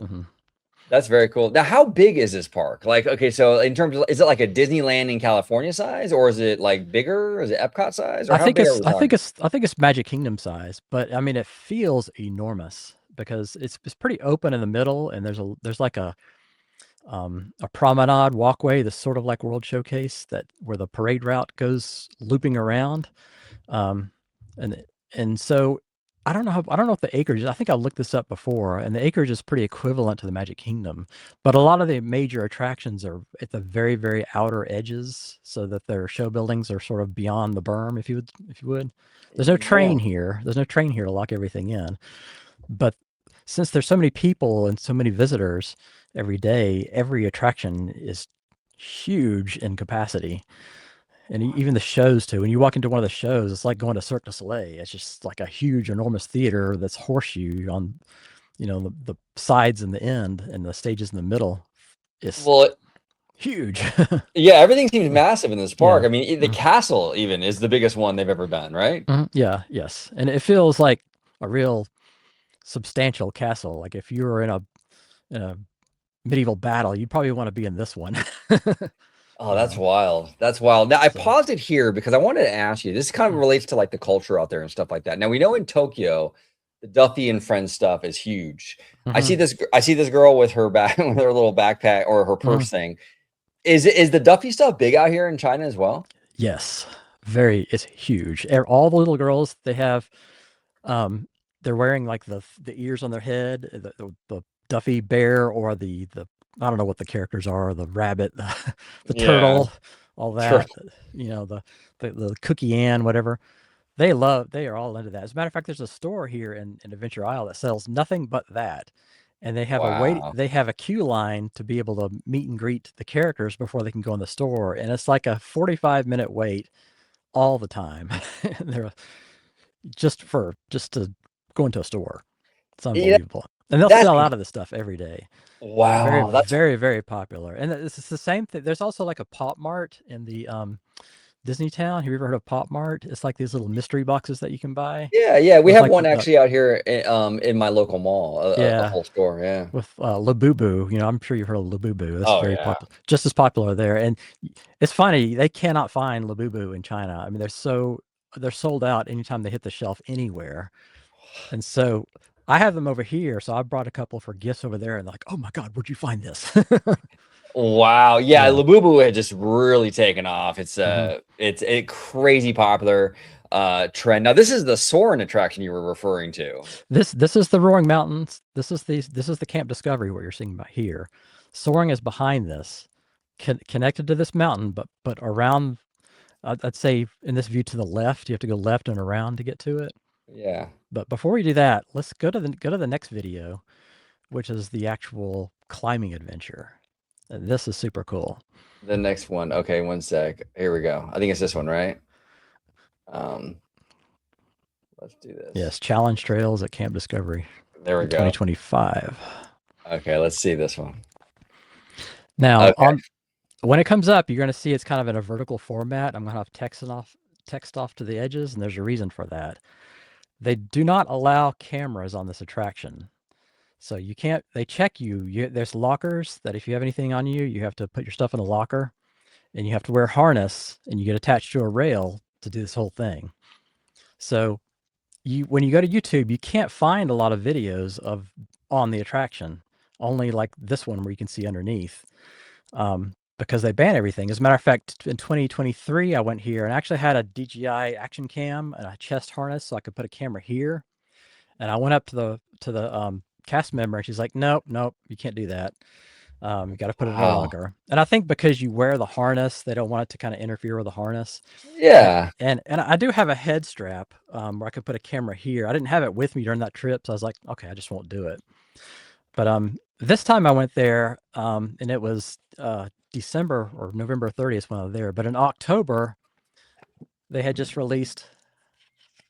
That's very cool. Now, how big is this park? Like, okay, so in terms of, is it like a Disneyland in California size, or is it like bigger? Is it Epcot size, or how big are we talking? I think it's Magic Kingdom size, but I mean it feels enormous because it's pretty open in the middle, and there's like a promenade walkway that's sort of like World Showcase, that where the parade route goes looping around. Um, and so I don't know if the acreage. I think I looked this up before, and the acreage is pretty equivalent to the Magic Kingdom, but a lot of the major attractions are at the very, very outer edges, so that their show buildings are sort of beyond the berm, if you would. There's no Yeah. train here. There's no train here to lock everything in. But since there's so many people and so many visitors every day, every attraction is huge in capacity. And even the shows too. When you walk into one of the shows, it's like going to Cirque du Soleil. It's just like a huge, enormous theater that's horseshoe on, the sides and the end, and the stages in the middle. It's Well, huge. yeah, everything seems massive in this park. Yeah. I mean, the Mhm. castle even is the biggest one they've ever done, right? Mhm. Yeah. Yes. And it feels like a real substantial castle. Like if you were in a medieval battle, you'd probably want to be in this one. Oh, you that's know. wild. That's wild. Now, I So. paused it here because I wanted to ask you. This kind of relates to like the culture out there and stuff like that. Now, we know in Tokyo, the Duffy and Friends stuff is huge. Mhm. I see this girl with her back with her little backpack or her Mhm. purse thing. Is the Duffy stuff big out here in China as well? Yes. Very. It's huge. All the little girls, they have. Um, they're wearing like the ears on their head, the Duffy bear, or the I don't know what the characters are, the rabbit, the Yeah, turtle, all sure. that. The Cookie Ann, whatever. They are all into that. As a matter of fact, there's a store here in Adventure Isle that sells nothing but that. And Wow. they have a queue line to be able to meet and greet the characters before they can go in the store. And it's like a 45-minute wait all the time. They're just to go into a store. It's You know, unbelievable. And they'll that's sell out of this stuff every day. Very, wow. That's very, very popular. And it's the same thing. There's also like a Pop Mart in the Disney Town. Have you ever heard of Pop Mart? It's like these little mystery boxes that you can buy yeah, yeah. We with have like one actually out here in my local mall, a yeah, whole store. Yeah. with Labubu. I'm sure you've heard of Labubu. That's Oh very yeah. popular, just as popular there. And it's funny, they cannot find Labubu in China. I mean, they're sold out anytime they hit the shelf anywhere. And so I have them over here. So I brought a couple for gifts over there, and they're like, "Oh my God, where'd you find this?" Wow. Yeah, Yeah. Labubu had just really taken off. hmm It's a crazy popular trend. Now, this is the Soarin' attraction you were referring to. This is the Roaring Mountains. This is the Camp Discovery, what you're seeing about here. Soaring is behind this, connected to this mountain, but around. I'd say in this view to the left, you have to go left and around to get to it. Yeah. But before we do that, let's go to the next video, which is the actual climbing adventure. This is super cool. The next one. Okay, one sec. Here we go. I think it's this one, right? Um, let's do this. Yes, challenge trails at Camp Discovery. There we go. 2025. Okay, let's see this one. Now, Okay. when it comes up, you're going to see it's kind of in a vertical format. I'm going to have text off to the edges, and there's a reason for that. They do not allow cameras on this attraction. So you can't, they check you. There's lockers that if you have anything on you, you have to put your stuff in a locker, and you have to wear a harness, and you get attached to a rail to do this whole thing. So when you go to YouTube, you can't find a lot of videos of on the attraction, only like this one where you can see underneath, because they ban everything. As a matter of fact, in 2023, I went here and actually had a DJI action cam and a chest harness, so I could put a camera here. And I went up to the cast member, and she's like, "Nope, you can't do that. You got to put it in a locker." And I think because you wear the harness, they don't want it to kind of interfere with the harness. Yeah. And I do have a head strap where I could put a camera here. I didn't have it with me during that trip, so I was like, okay, I just won't do it. But this time I went there, and it was December or November 30th when I was there. But in October, they had just released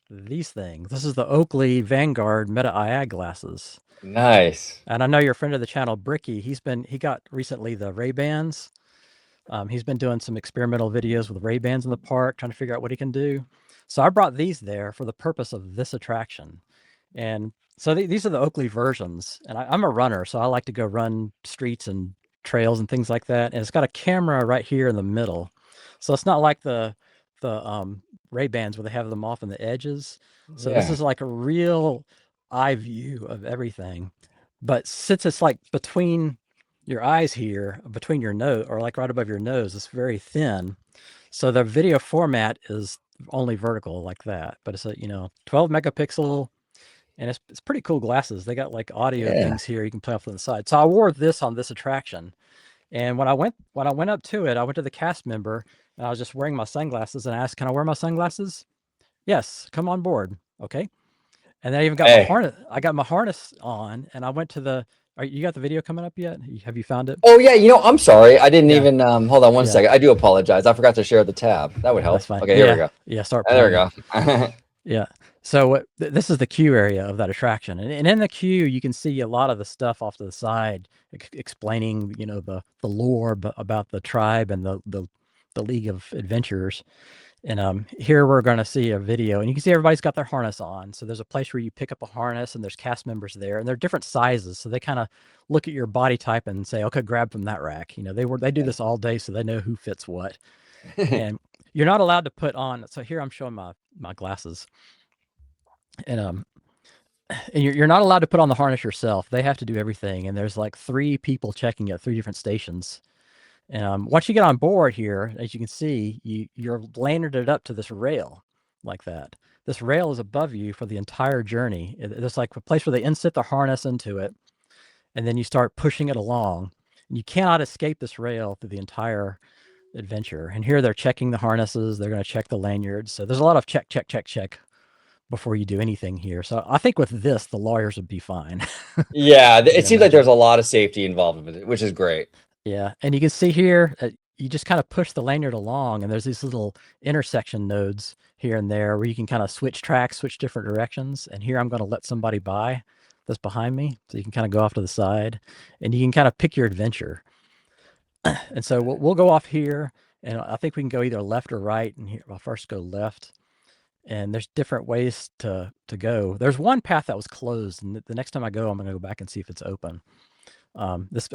these things. This is the Oakley Vanguard Meta IA glasses. Nice. And I know you're a friend of the channel, Bricky. He got recently the Ray-Bans. He's been doing some experimental videos with Ray-Bans in the park, trying to figure out what he can do. So I brought these there for the purpose of this attraction. And so these are the Oakley versions. And I'm a runner, so I like to go run streets and trails and things like that. And it's got a camera right here in the middle. So it's not like the Ray-Bans where they have them off on the edges. So this is like a real eye view of everything. But since it's like between your eyes here, between your nose, or like right above your nose, it's very thin. So the video format is only vertical like that. But it's a 12 megapixel, and it's pretty cool glasses. They got like audio things here you can play off to the side. So I wore this on this attraction. And when I went up to it, I went to the cast member, and I was just wearing my sunglasses, and I asked, "Can I wear my sunglasses?" "Yes, come on board." Okay. And then I even got my harness. I got my harness on, and I went to the. You got the video coming up yet? Have you found it? Oh yeah, I'm sorry. I didn't even hold on one second. I do apologize. I forgot to share the tab. That would help. That's fine. Okay, here we go. Yeah, start there we go. Yeah. So this is the queue area of that attraction, and in the queue you can see a lot of the stuff off to the side, explaining the lore about the tribe and the League of Adventurers. And here we're going to see a video, and you can see everybody's got their harness on. So there's a place where you pick up a harness, and there's cast members there, and they're different sizes. So they kind of look at your body type and say, "Okay, grab from that rack." They do this all day, so they know who fits what. And you're not allowed to put on. So here I'm showing my glasses, and you're not allowed to put on the harness yourself. They have to do everything, and there's like 3 people checking at 3 different stations. And once you get on board here, as you can see, you're lanyarded up to this rail like that. This rail is above you for the entire journey. It's like a place where they insert the harness into it, and then you start pushing it along. And you cannot escape this rail through the entire adventure. And here they're checking the harnesses. They're going to check the lanyards. So there's a lot of check before you do anything here. So I think with this, the lawyers would be fine. Yeah, it seems like there's a lot of safety involved with it, which is great. Yeah, and you can see here, you just kind of push the lanyard along, and there's these little intersection nodes here and there where you can kind of switch tracks, switch different directions. And here I'm going to let somebody by that's behind me, so you can kind of go off to the side, and you can kind of pick your adventure. And so we'll go off here, and I think we can go either left or right. And here, I'll first go left. And there's different ways to go. There's one path that was closed, and the next time I go, I'm going to go back and see if it's open. This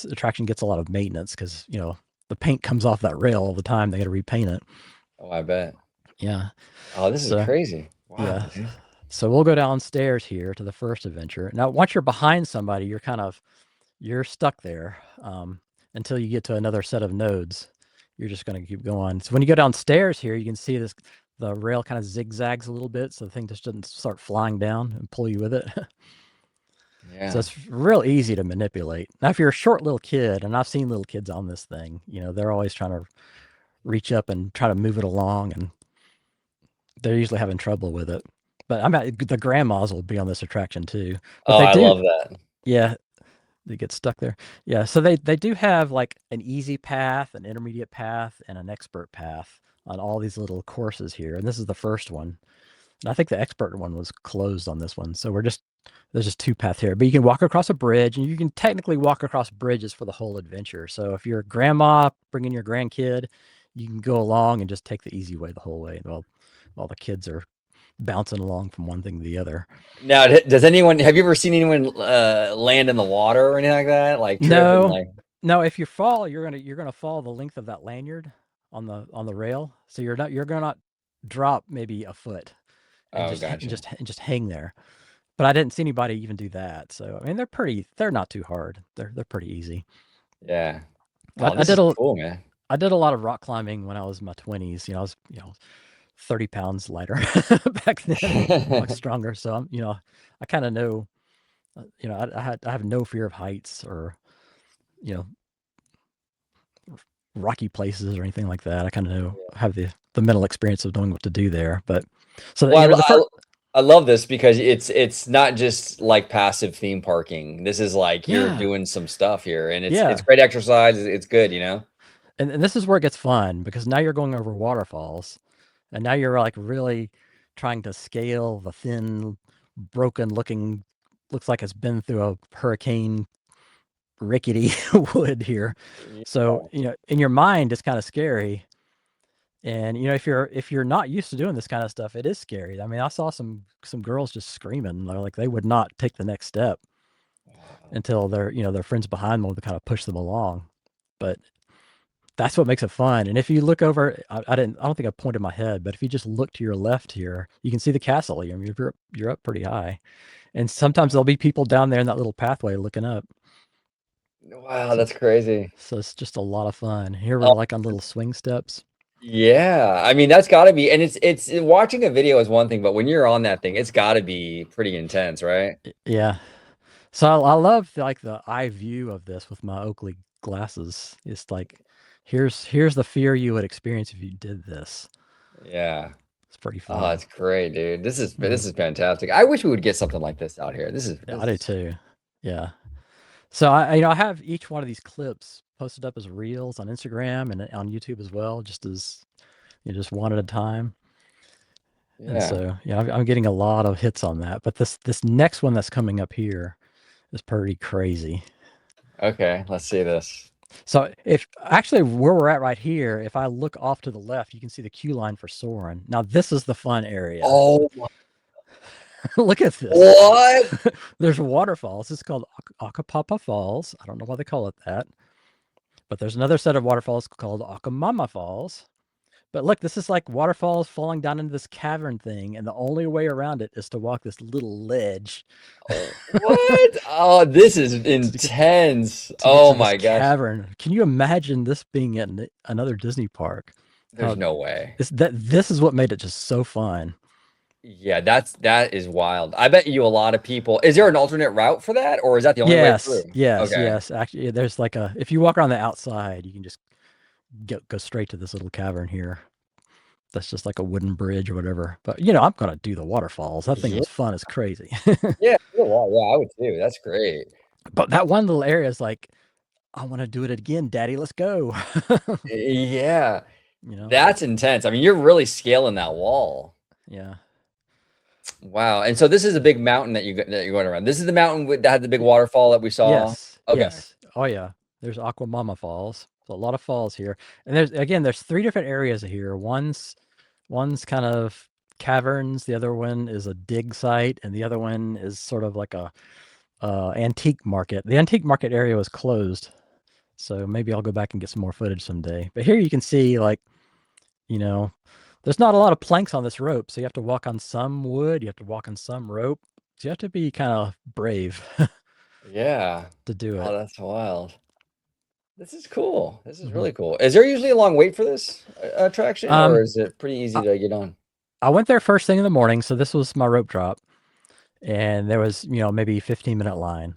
attraction gets a lot of maintenance because the paint comes off that rail all the time. They got to repaint it. Oh, I bet. Yeah. Oh, this is crazy. Wow. Yeah. So we'll go downstairs here to the first adventure. Now, once you're behind somebody, you're stuck there until you get to another set of nodes. You're just going to keep going. So when you go downstairs here, you can see the rail kind of zigzags a little bit, so the thing just doesn't start flying down and pull you with it. So Yeah. it's real easy to manipulate. Now, if you're a short little kid, and I've seen little kids on this thing, they're always trying to reach up and try to move it along, and they're usually having trouble with it. But the grandmas will be on this attraction too. But Oh, they I do, love that. yeah, they get stuck there. Yeah, so they do have like an easy path, an intermediate path, and an expert path on all these little courses here. And this is the first one. And I think the expert one was closed on this one. So there's just two paths here. But you can walk across a bridge, and you can technically walk across bridges for the whole adventure. So if you're a grandma bringing your grandkid, you can go along and just take the easy way the whole way. Well, while the kids are bouncing along from one thing to the other. Now, have you ever seen anyone land in the water or anything like that? Like trip and No, like, no. If you fall, you're gonna fall the length of that lanyard on the rail. So you're gonna drop maybe a foot and oh, just gotcha. hang there. But I didn't see anybody even do that. So I mean, they're not too hard. They're pretty easy. Yeah. I, Oh, I this did is a cool, man. I did a lot of rock climbing when I was in my 20s. I was 30 pounds lighter back then, much stronger. So I kind of know. I have no fear of heights or you know rocky places or anything like that. I kind of know have the mental experience of knowing what to do there. But so Well, the first, I love this because it's not just like passive theme parking. This is like you're yeah, doing some stuff here, and it's yeah, great exercise. It's good, you know. and this is where it gets fun because now you're going over waterfalls, and now you're like really trying to scale the thin, broken looking, looks like it's been through a hurricane, rickety wood here. Yeah. So in your mind, it's kind of scary. And if you're not used to doing this kind of stuff, it is scary. I mean, I saw some girls just screaming, like they would not take the next step Wow. until their friends behind them would kind of push them along. But that's what makes it fun. And if you look over, I don't think I pointed my head, but if you just look to your left here, you can see the castle. I mean, you're up pretty high, and sometimes there'll be people down there in that little pathway looking up. Wow, So that's crazy. so it's just a lot of fun. Here we're Oh, like on little swing steps. yeah. I mean, that's got to be, and it's watching a video is one thing, but when you're on that thing, it's got to be pretty intense, right? Yeah. So I love like the eye view of this with my Oakley glasses. It's like here's the fear you would experience if you did this. Yeah. It's pretty Oh, fun. it's great, dude. Mhm. This is fantastic. I wish we would get something like this out here. Yeah, I This do is too. Yeah. So I have each one of these clips posted up as reels on Instagram and on YouTube as well, just as just one at a time. And yeah. so I'm getting a lot of hits on that. But this next one that's coming up here is pretty crazy. Okay, let's see this. So if actually where we're at right here, if I look off to the left, you can see the queue line for Soarin'. Now this is the fun area. Oh my, Look at this. what? There's waterfalls. It's called Akapapa Falls. I don't know why they call it that. But there's another set of waterfalls called Akamama Falls. But look, this is like waterfalls falling down into this cavern thing, and the only way around it is to walk this little ledge Oh, what? Oh, this is to get intense. to get Oh to this my gosh. cavern. Can you imagine this being in another Disney park? There's How no way. this is what made it just so fun. Yeah, that is wild. I bet you a lot of people. Is there an alternate route for that, or is that the only way Yes, through? yes, Okay. yes. Actually, there's like if you walk around the outside, you can just go straight to this little cavern here. That's just like a wooden bridge or whatever. But I'm gonna do the waterfalls. That thing Yeah, was fun as crazy. yeah, yeah, I would too. That's great. But that one little area is like, I want to do it again, Daddy. Let's go. Yeah, you know? that's intense. I mean, you're really scaling that wall. Yeah. Wow. And so this is a big mountain that you're going around. This is the mountain that had the big waterfall that we saw. Yes. Okay. Yes. Oh yeah. There's Aquamama Falls. So a lot of falls here. And there's three different areas here. One's kind of caverns, the other one is a dig site, and the other one is sort of like a antique market. The antique market area was closed. So maybe I'll go back and get some more footage someday. But here you can see like, you know, there's not a lot of planks on this rope, so you have to walk on some wood, you have to walk on some rope. So you have to be kind of brave Yeah. to do Oh, it. that's wild. This is cool. This is Mhm. really cool. Is there usually a long wait for this attraction, or Um, is it pretty easy I, to get on? I went there first thing in the morning, so this was my rope drop. and there was, maybe 15-minute line.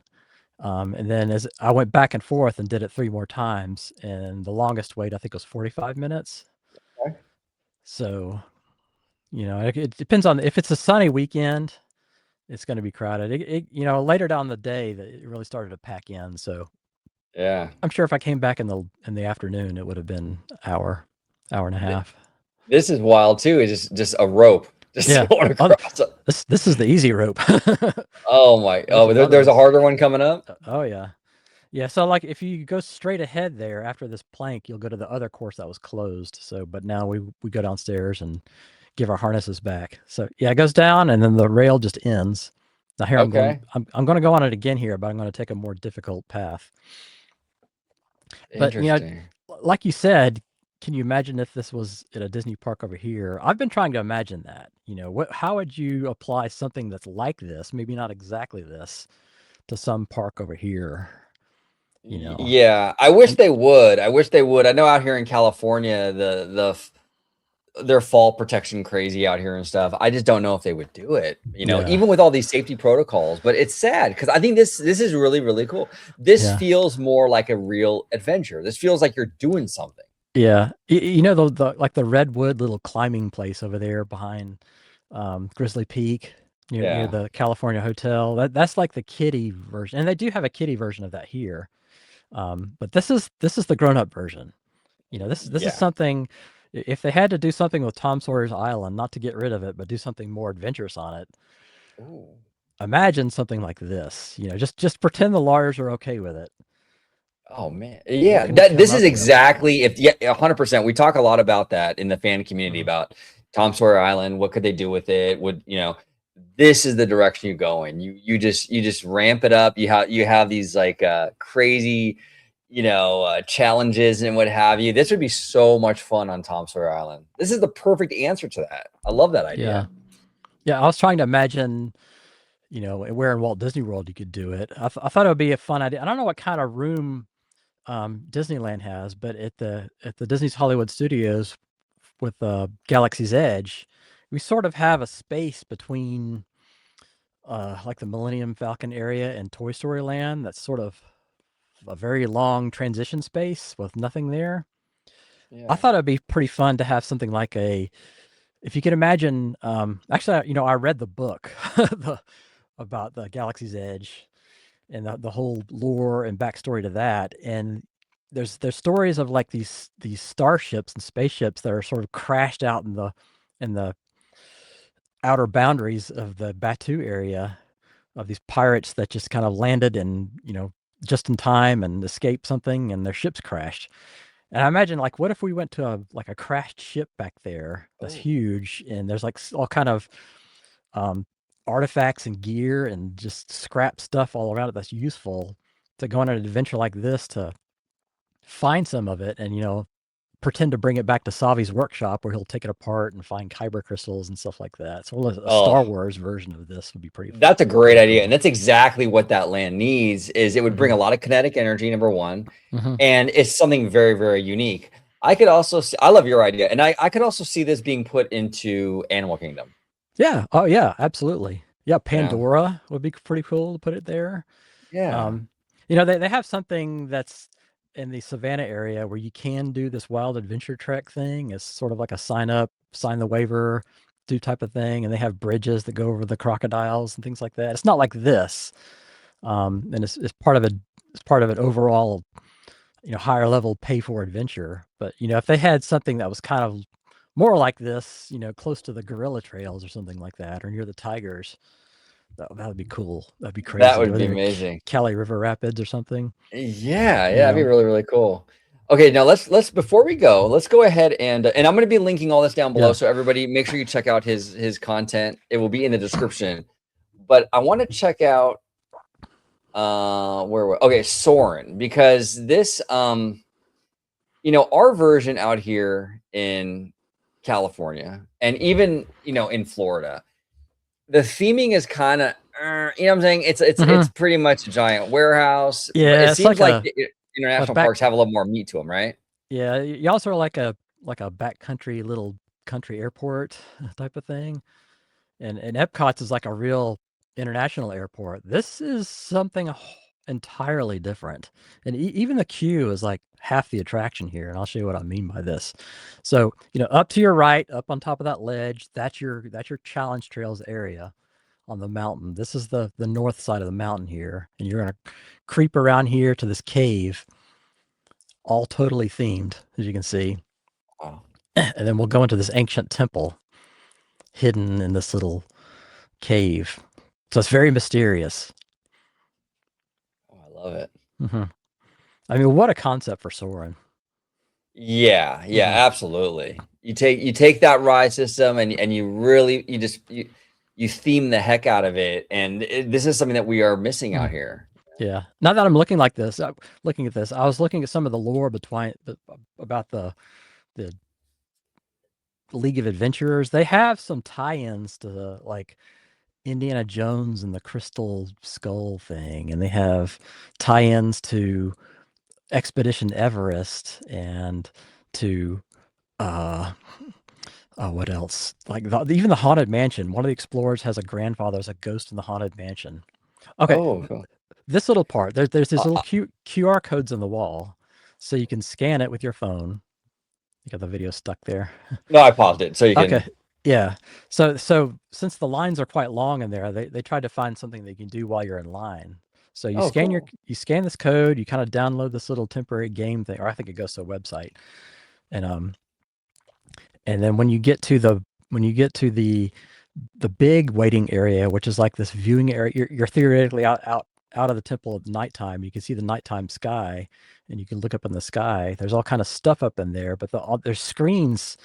And then as I went back and forth and did it 3 more times, and the longest wait I think was 45 minutes. Okay. So, it depends on if it's a sunny weekend, it's going to be crowded. Later down the day that it really started to pack in. So Yeah. I'm sure if I came back in the afternoon, it would have been hour and a Th- half. This is wild too. It's just a rope just Yeah. going Oh, across. this is the easy rope. Oh my. There's Oh, another there's one. a harder one coming up. Oh yeah. Yeah, so like if you go straight ahead there after this plank, you'll go to the other course that was closed. So, but now we go downstairs and give our harnesses back. So yeah, it goes down and then the rail just ends. Now here Okay. I'm going to go on it again here, but I'm going to take a more difficult path. But Interesting. like you said, can you imagine if this was at a Disney park over here? I've been trying to imagine that. How would you apply something that's like this, maybe not exactly this, to some park over here? Yeah, I wish And they would. I wish they would. I know out here in California, their fall protection crazy out here and stuff. I just don't know if they would do it, yeah, even with all these safety protocols. But it's sad because I think this is really, really cool. This yeah. feels more like a real adventure. This feels like you're doing something. Yeah, the like the redwood little climbing place over there behind Grizzly Peak near Yeah. the California Hotel. That's like the kiddie version, and they do have a kiddie version of that here. But this is the grown up version. This is Yeah. something. If they had to do something with Tom Sawyer's Island, not to get rid of it, but do something more adventurous on it, Ooh. imagine something like this. Just pretend the lawyers are okay with it. Oh man, What yeah. can you come This is up with? exactly if yeah, 100%. We talk a lot about that in the fan community Mhm. about Tom Sawyer Island. What could they do with it? This is the direction you go in. You just ramp it up. You have these like crazy, challenges and what have you. This would be so much fun on Tom Sawyer Island. This is the perfect answer to that. I love that Yeah, idea. yeah. I was trying to imagine where in Walt Disney World you could do it. I thought it would be a fun idea. I don't know what kind of room Disneyland has, but at the Disney's Hollywood Studios with Galaxy's Edge, we sort of have a space between like the Millennium Falcon area and Toy Story Land. That's sort of a very long transition space with nothing there. I Yeah. thought it'd be pretty fun to have something like if you can imagine. Actually, I read the book about the Galaxy's Edge and the whole lore and backstory to that. And there's stories of like these starships and spaceships that are sort of crashed out in the outer boundaries of the Batu area, of these pirates that just kind of landed and just in time and escaped something, and their ships crashed. And I imagine, like, what if we went to a crashed ship back there that's Oh. huge, and there's like all kind of um, artifacts and gear and just scrap stuff all around it that's useful, to go on an adventure like this to find some of it and pretend to bring it back to Savi's workshop where he'll take it apart and find kyber crystals and stuff like that. So a Oh. Star Wars version of this would be That's a great pretty idea, and cool. that's exactly what that land needs, is it would bring Hmm. a lot of kinetic energy, number 1, Hmm. and it's something very, very unique. I could also see I love your idea, and I could also see this being put into Animal Kingdom, Yeah. Oh yeah, absolutely. Yeah, you know? Pandora would be pretty cool to put it there. Yeah. Um, they have something that's in the Savannah area where you can do this wild adventure trek thing. It's sort of like a sign up, sign the waiver, do type of thing, and they have bridges that go over the crocodiles and things like that. It's not like this, and it's part of an overall higher level pay for adventure. But if they had something that was kind of more like this, close to the gorilla trails or something like that, or near the tigers, that would be cool. That'd be That crazy. would Or be there, amazing. Cali River Rapids or something. Yeah, yeah, You that'd be know. really, really cool. Okay, now let's before we go, let's go ahead and I'm gonna be linking all this down below, Yeah. so everybody make sure you check out his content. It will be in the description. But I wanna check out, okay, Soarin', because this, our version out here in California and even, in Florida, the theming is kinda, you know what I'm saying? It's Hmm. pretty much a giant warehouse, but it Yeah. It's seems like like a the a international back. parks have a little more meat to them, right? Yeah. You also are like a backcountry little country airport type of thing. And Epcot's is like a real International Airport. This is something entirely different. And even the queue is like half the attraction here, and I'll show you what I mean by this. So, up to your right, up on top of that ledge, that's your Challenge Trails area on the mountain. This is the north side of the mountain here, and you're gonna creep around here to this cave, all totally themed, as you can see. Wow. And then we'll go into this ancient temple hidden in this little cave. So it's very mysterious. Oh, I love it. Mm-hmm. I mean, what a concept for Soarin'. Yeah, yeah, Mm-hmm. absolutely. You take that ride system and you really you theme the heck out of it, and this is something that we are missing out here. Yeah. Now that I'm looking at this, I was looking at some of the lore about the League of Adventurers. They have some tie-ins to like Indiana Jones and the Crystal Skull thing, and they have tie-ins to Expedition Everest and to what else? Like even the Haunted Mansion. One of the explorers has a grandfather as a ghost in the Haunted Mansion. Okay, Oh, cool. this little part. There's these little Uh, QR codes on the wall, so you can scan it with your phone. You got the video stuck there. no, I paused it so you Okay. can. Yeah. So since the lines are quite long in there, they tried to find something that you can do while you're in line. So you Oh, scan cool. you scan this code, you kind of download this little temporary game thing, or I think it goes to a website. And then when you get to the big waiting area, which is like this viewing area, you're theoretically out of the temple at nighttime. You can see the nighttime sky, and you can look up in the sky. There's all kind of stuff up in there, but there's screens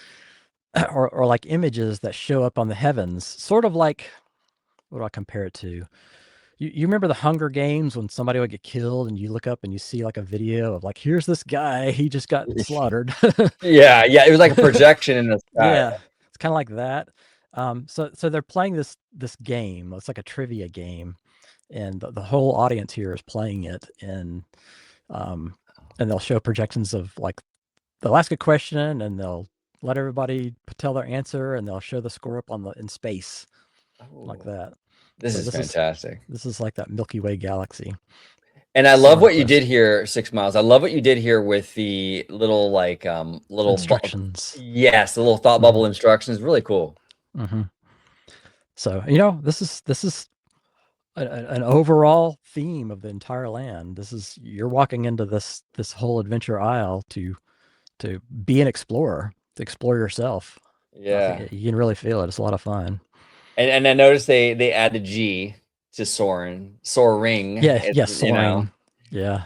or like images that show up on the heavens, sort of like, what do I compare it to? You remember the Hunger Games when somebody would get killed and you look up and you see like a video of like, here's this guy, he just got slaughtered. Yeah, yeah, it was like a projection in the sky. Yeah, it's kind of like that. So they're playing this game. It's like a trivia game, and the whole audience here is playing it, and they'll show projections of like they'll ask a question and they'll let everybody tell their answer, and they'll show the score up in space like Oh, that. this So is fantastic. this is like that Milky Way galaxy. And I love Soaring what you did Quest here, 6 Miles. I love what you did here with the little, like, little bu instructions. yes, the little thought bubble instructions, really cool. Mm-hmm. So this is an overall theme of the entire land. You're walking into this whole Adventure Isle to be an explorer, to explore yourself. I Yeah. think you can really feel it. It's a lot of fun. And I noticed they add the G to soaring. Yeah, It's, yes, you know? soaring. Yeah.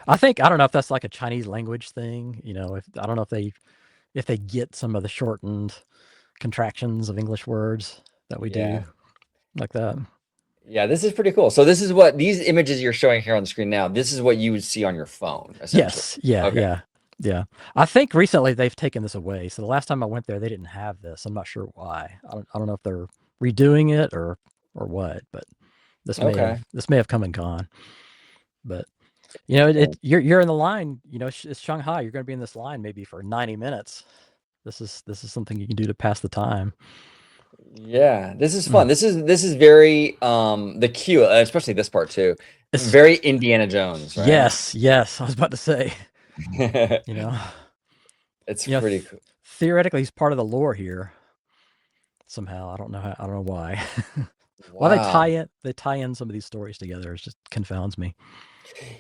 I don't know if that's like a Chinese language thing, if I don't know if they get some of the shortened contractions of English words that we do Yeah. like that. Yeah, this is pretty cool. So this is what these images you're showing here on the screen now, this is what you would see on your phone, essentially. Yes. Yeah. Okay. Yeah. Yeah. I think recently they've taken this away. So the last time I went there, they didn't have this. I'm not sure why. I don't know if they're redoing it or what, but Okay. this may have come and gone. But Cool. you're in the line, it's Shanghai. You're going to be in this line maybe for 90 minutes. This is something you can do to pass the time. Yeah, this is fun. Mm. This is very the queue, especially this part too. It's Very Indiana Jones, right? yes, yes. I was about to say, you know, It's pretty cool. theoretically he's part of the lore here somehow. I don't know I don't know why. Why Wow. they tie in some of these stories together. It just confounds me.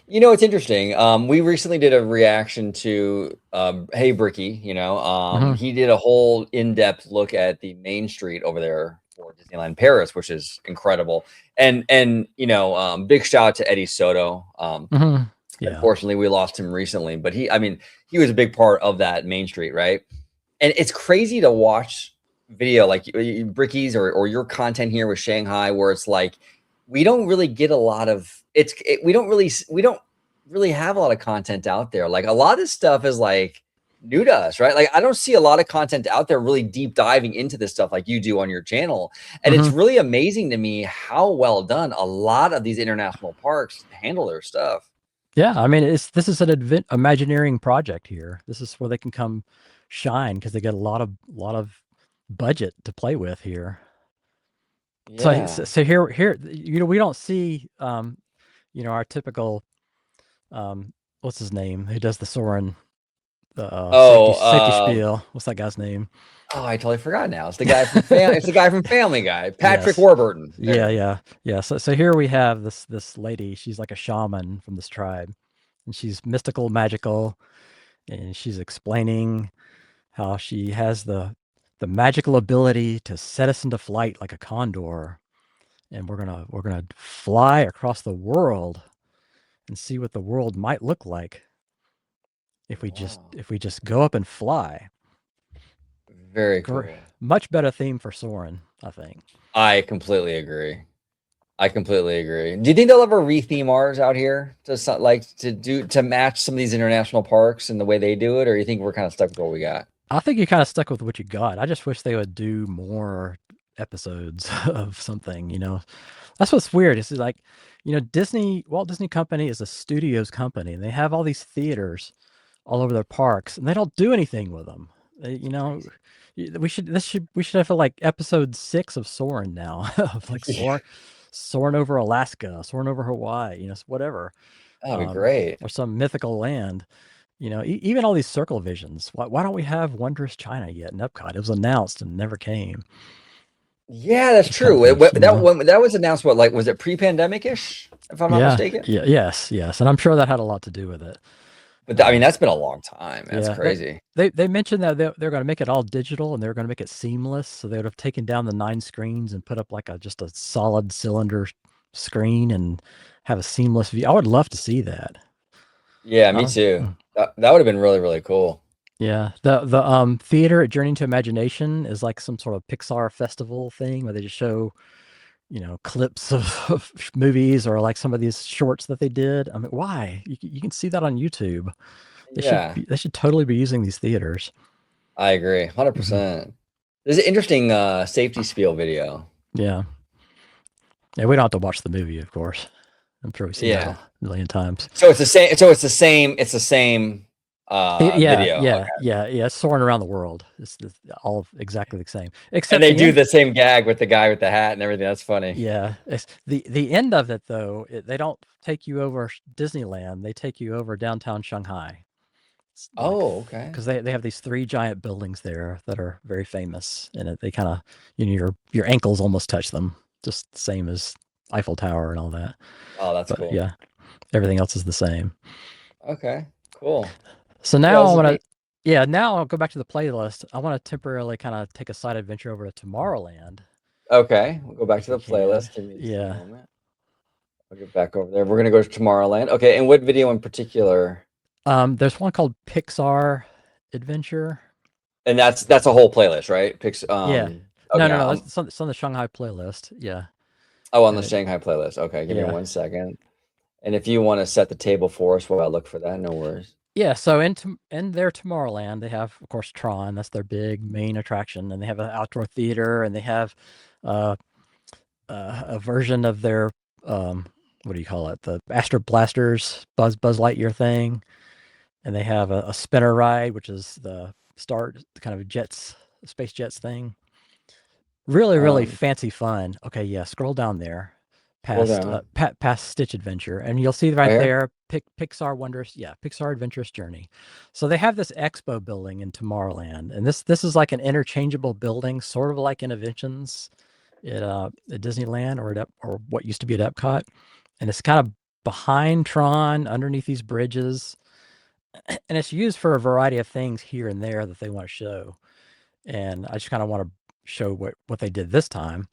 You know, it's interesting. We recently did a reaction to Hey Bricky, Mhm. he did a whole in-depth look at the main street over there for Disneyland Paris, which is incredible. And big shout out to Eddie Soto. Mhm. Yeah. Unfortunately, we lost him recently, but he was a big part of that main street, right? And it's crazy to watch video like Bricky's or your content here with Shanghai, where it's like we don't really get a lot of we don't really have a lot of content out there. Like a lot of this stuff is like new to us, right? Like I don't see a lot of content out there really deep diving into this stuff like you do on your channel. And it's Mhm. really amazing to me how well done a lot of these international parks handle their stuff. Yeah, I mean, this is an Imagineering project here. This is where they can come shine because they get a lot of budget to play with here. Yeah. So here, we don't see, our typical, um, what's his name? Who does the Soren, the Oh, safety spiel? What's that guy's name? oh, I totally forgot now. It's the guy from It's the guy from Family Guy, Patrick Yes. Warburton. Yeah, There. yeah. So here we have this lady. She's like a shaman from this tribe, and she's mystical, magical, and she's explaining how she has the magical ability to set us into flight like a condor, and we're gonna fly across the world and see what the world might look like Wow. if we just go up and fly. Very Gr- cool. Much better theme for Soren, I think. I completely agree. I completely agree. Do you think they'll ever retheme ours out here to like to match some of these international parks and the way they do it, or you think we're kind of stuck with what we got? I think you kind of stuck with what you got. I just wish they would do more episodes of something, That's what's weird. Is like, Walt Disney Company is a studios company, and they have all these theaters all over their parks, and they don't do anything with them. Crazy. We should have like episode 6 of Soarin' now, of like Yeah, Soarin' over Alaska, Soarin' over Hawaii, whatever, that'd be great. or some mythical land. Even all these circle visions. Why don't we have Wondrous China yet in Epcot? It was announced and never came. Yeah, that's Just kind of true. wish, That was announced, what, like, was it pre-pandemic-ish, if I'm not Yeah, mistaken? yeah, yes, and I'm sure that had a lot to do with it. But I mean, Um, that's been a long time. That's yeah, crazy. they mentioned that they're going to make it all digital and they're going to make it seamless. So they would have taken down the 9 screens and put up like just a solid cylinder screen and have a seamless view. I would love to see that. Yeah, me Uh, too. mm, That would have been really, really cool. yeah, the theater at Journey to Imagination is like some sort of Pixar festival thing where they just show clips of movies or like some of these shorts that they did. I mean, why? You can see that on YouTube. Yeah, They should totally be using these theaters. I agree. Mhm. 100%. There's an interesting safety spiel video. Yeah. Yeah, we don't have to watch the movie, of course. I'm sure we've seen that Yeah. a million times. So it's the same. So it's the same Yeah, video. yeah, Okay. yeah, yeah. It's soaring around the world. It's all exactly the same, And except they the do end. the same gag with the guy with the hat and everything. That's funny. Yeah, it's the end of it though. They don't take you over Disneyland. They take you over downtown Shanghai. It's like Oh, okay. because they have these 3 giant buildings there that are very famous, and they kind of your ankles almost touch them, just the same as Eiffel Tower and all that. Oh, that's But cool. yeah, everything else is the same. Okay, cool. So Yeah, now this I is want to, neat. yeah, now I'll go back to the playlist. I want to temporarily kind of take a side adventure over to Tomorrowland, Okay, we'll go back if to we the can. playlist. Give me just a Yeah, moment. I'll get back over there. We're gonna go to Tomorrowland. Okay, and what video in particular? there's one called Pixar Adventure. And that's a whole playlist, right? Picks. Yeah, no, Okay. no, no, it's on the Shanghai playlist. Yeah, Oh, on the and Shanghai playlist. Okay, give me yeah, 1 second. And if you want to set the table for us while I look for that, no worries. yeah. So in their Tomorrowland, they have, of course, Tron. That's their big main attraction, and they have an outdoor theater, and they have uh, a version of their what do you call it? The Astro Blasters Buzz Lightyear thing, and they have a spinner ride, which is the kind of jets, space jets thing. Really, really Um, fancy fun. Okay, yeah, scroll down there, Scroll past down past Stitch Adventure, and you'll see right right here. there, Pixar Wondrous, yeah, Pixar Adventurous Journey. So they have this expo building in Tomorrowland, and this is like an interchangeable building, sort of like Innovations at Disneyland or what used to be at Epcot, and it's kind of behind Tron, underneath these bridges, and it's used for a variety of things here and there that they want to show. And I just kind of want to show what they did this time,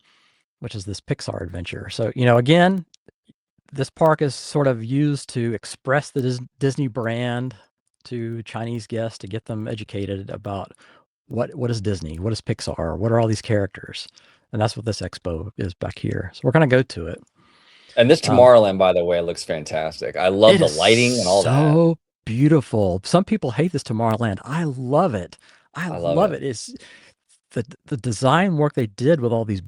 which is this Pixar adventure. So, again, this park is sort of used to express the Disney brand to Chinese guests to get them educated about what is Disney, what is Pixar, what are all these characters, and that's what this expo is back here. So we're gonna go to it. And this Um, Tomorrowland, by the way, looks fantastic. I love it the is lighting and all that. so beautiful. Some people hate this Tomorrowland. I love it. I I love love it. it. It's the design work they did with all these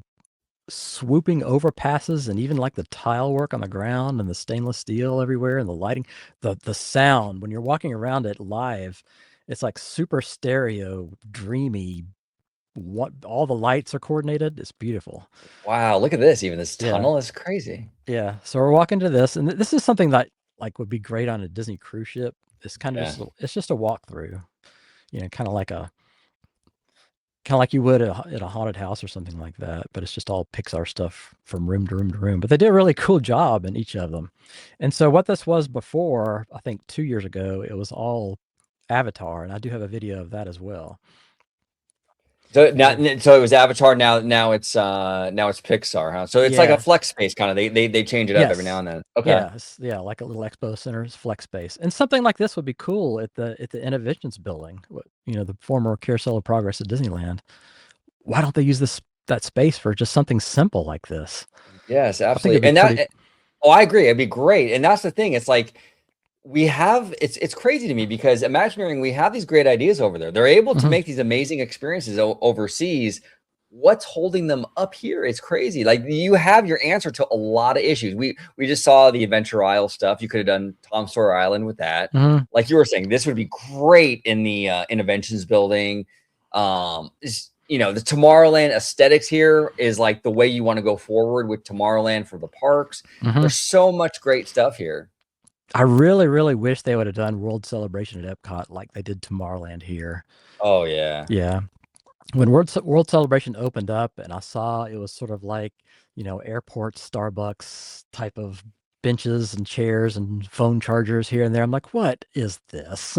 swooping overpasses and even like the tile work on the ground and the stainless steel everywhere and the lighting, the sound when you're walking around it live, it's like super stereo, dreamy, what all the lights are coordinated. It's beautiful. Wow, look at this. Even this Yeah. tunnel is crazy. Yeah. So we're walking to this, and this is something that like would be great on a Disney cruise ship. It's kind of Yeah. just it's just a walkthrough, kind of like you would at a haunted house or something like that. But it's just all Pixar stuff from room to room to room. But they did a really cool job in each of them. And so what this was before, I think 2 years ago, it was all Avatar, and I do have a video of that as well. So now, So so it was Avatar. Now it's Pixar, huh? So it's like a yeah, flex space kind of. They change it up every now yes. and then. Okay. Yeah, yeah, like a little expo center's flex space. And something like this would be cool at the Innovations building, the former Carousel of Progress at Disneyland. Why don't they use that space for just something simple like this? Yes, I think it'd absolutely. be And pretty. oh, I agree. It'd be great. And that's the thing. It's like it's crazy to me because Imagineering, we have these great ideas over there. They're able to Mhm, make these amazing experiences overseas. What's holding them up here? It's crazy. Like you have your answer to a lot of issues. We just saw the Adventure Isle stuff. You could have done Tom Sawyer Island with that. mhm, Like you were saying, this would be great in the Innovations building. The Tomorrowland aesthetics here is like the way you want to go forward with Tomorrowland for the parks. mhm. There's so much great stuff here. I really, really wish they would have done World Celebration at Epcot like they did Tomorrowland here. Oh yeah. Yeah. When World Celebration opened up and I saw it was sort of like, airport Starbucks type of benches and chairs and phone chargers here and there. I'm like, what is this?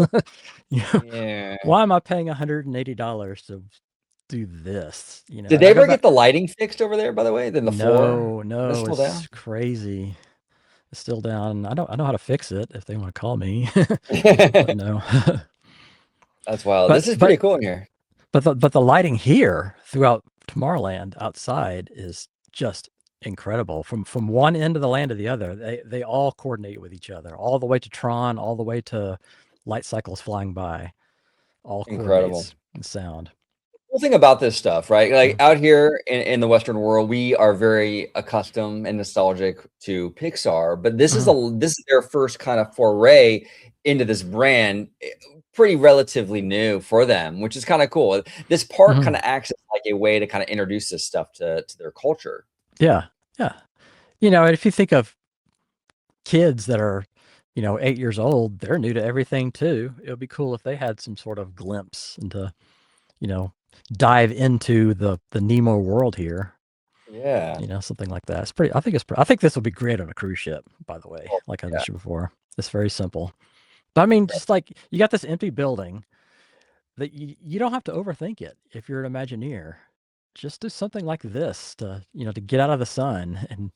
you know, Yeah. why am I paying $180 to do this? Did And they I go ever back. get the lighting fixed over there, by the way? Then the floor? No, Is it no, still it's down? crazy. It's still down. I know how to fix it if they want to call me. But no. That's wild. but This is but pretty cool in here. but the lighting here throughout Tomorrowland outside is just incredible. From one end of the land to the other, they all coordinate with each other, all the way to Tron, all the way to light cycles flying by, all Incredible. coordinates and sound. Cool thing about this stuff, right? Like Mm. out here in the Western world, we are very accustomed and nostalgic to Pixar, but Mhm. this is their first kind of foray into this brand, pretty relatively new for them, which is kind of cool. This park kind Mhm. of acts as like a way to kind of introduce this stuff to their culture. Yeah, yeah. And if you think of kids that are 8 years old, they're new to everything too. It would be cool if they had some sort of glimpse into you know dive into the Nemo world here. Yeah. Something like that. It's pretty. I think this will be great on a cruise ship. By the way, Oh, like I yeah. mentioned before, it's very simple. But I mean, just like you got this empty building that you don't have to overthink it. If you're an Imagineer, just do something like this to get out of the sun and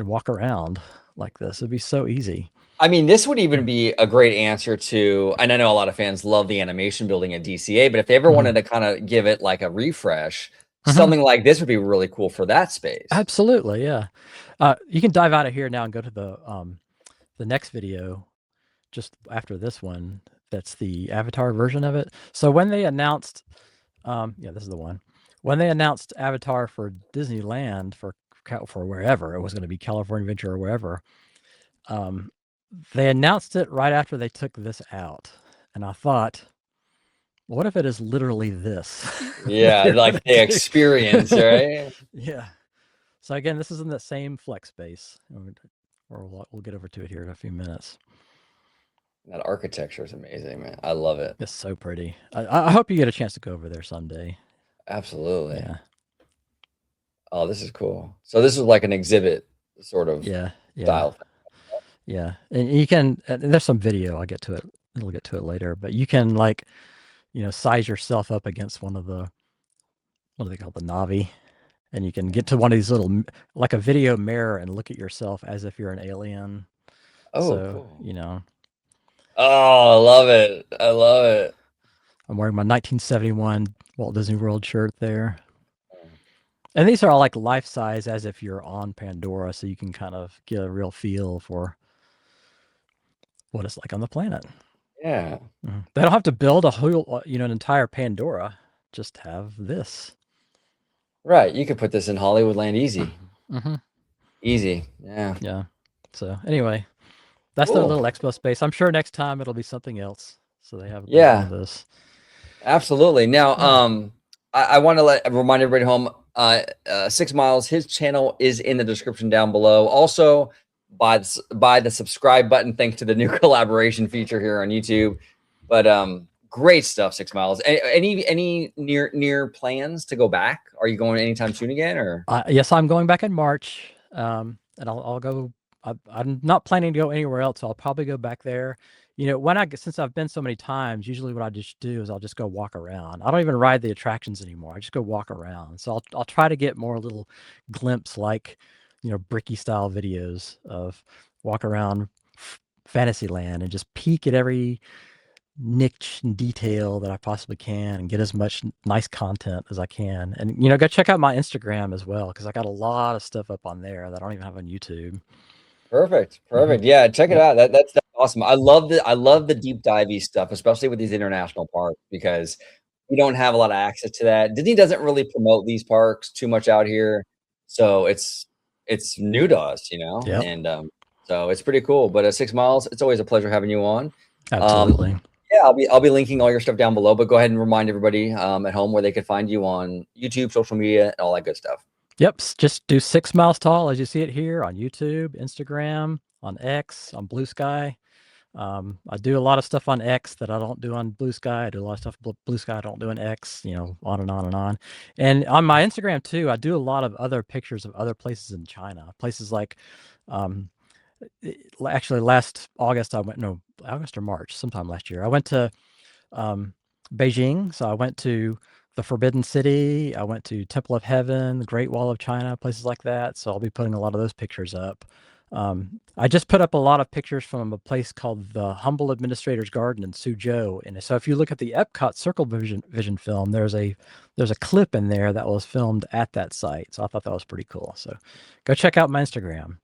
walk around like this. It'd be so easy. I mean, this would Mm. even be a great answer to, and I know a lot of fans love the animation building at DCA, but if they ever Mhm. wanted to kind of give it like a refresh, Mhm. something like this would be really cool for that space. Absolutely, yeah. You can dive out of here now and go to the next video just after this one. That's the Avatar version of it. So when they announced, yeah, this is the one. When they announced Avatar for Disneyland for wherever it was going to be, California Adventure or wherever, um, they announced it right after they took this out, and I thought, what if it is literally this that Yeah, they're like going the to experience, do? right? Yeah. So again, this is in the same flex space, or we'll get over to it here in a few minutes. That architecture is amazing, man. I love it. It's so pretty. I hope you get a chance to go over there someday. Absolutely. Yeah, Oh, this is cool. So this is like an exhibit sort of yeah, yeah, style thing. yeah. And you can. And there's some video. I'll get to it. We'll get to it later. But you can size yourself up against one of the what do they call the Navi, and you can get to one of these like a video mirror and look at yourself as if you're an alien. Oh, So cool. Oh, I love it. I love it. I'm wearing my 1971 Walt Disney World shirt there. And these are all like life size as if you're on Pandora, so you can kind of get a real feel for what it's like on the planet. Yeah. They don't have to build a whole, an entire Pandora. Just have this. Right. You could put this in Hollywoodland easy. Hmm. Easy. Yeah. Yeah. So anyway, that's their Cool. little expo space. I'm sure next time it'll be something else. So they have a version Yeah. of this. Absolutely. Now, Yeah. I want to remind everybody home. 6 Miles. His channel is in the description down below. Also, by the subscribe button. Thanks to the new collaboration feature here on YouTube. But great stuff. 6 Miles. Any near plans to go back? Are you going anytime soon again, or? Yes, I'm going back in March, and I'll go. I'm not planning to go anywhere else, so I'll probably go back there. You know, since I've been so many times, usually what I just do is I'll just go walk around. I don't even ride the attractions anymore. I just go walk around. So I'll try to get more little glimpse, like, bricky style videos of walk around Fantasyland and just peek at every niche and detail that I possibly can and get as much nice content as I can. And go check out my Instagram as well, because I got a lot of stuff up on there that I don't even have on YouTube. Perfect. Hmm. Perfect. Yeah, check it Yep. out. That's awesome. I love the deep divey stuff, especially with these international parks, because we don't have a lot of access to that. Disney doesn't really promote these parks too much out here, so it's new to us, Yep. and so it's pretty cool. But at 6 Miles, it's always a pleasure having you on. Um, Absolutely. yeah, I'll be linking all your stuff down below, but go ahead and remind everybody at home where they could find you on YouTube, social media, and all that good stuff. Yep. Just do 6 miles tall as you see it here on YouTube, Instagram, on X, on Blue Sky. I do a lot of stuff on X that I don't do on Blue Sky. I do a lot of stuff Blue Sky I don't do on X, on and on and on. And on my Instagram too, I do a lot of other pictures of other places in China. Places like, um, actually last August I went, no, August or March, sometime last year. I went to um, Beijing. So I went to the Forbidden City. I went to Temple of Heaven, the Great Wall of China, places like that. So I'll be putting a lot of those pictures up. I just put up a lot of pictures from a place called the Humble Administrator's Garden in Suzhou. And so if you look at the Epcot Circle Vision film, there's a clip in there that was filmed at that site. So I thought that was pretty cool. So go check out my Instagram.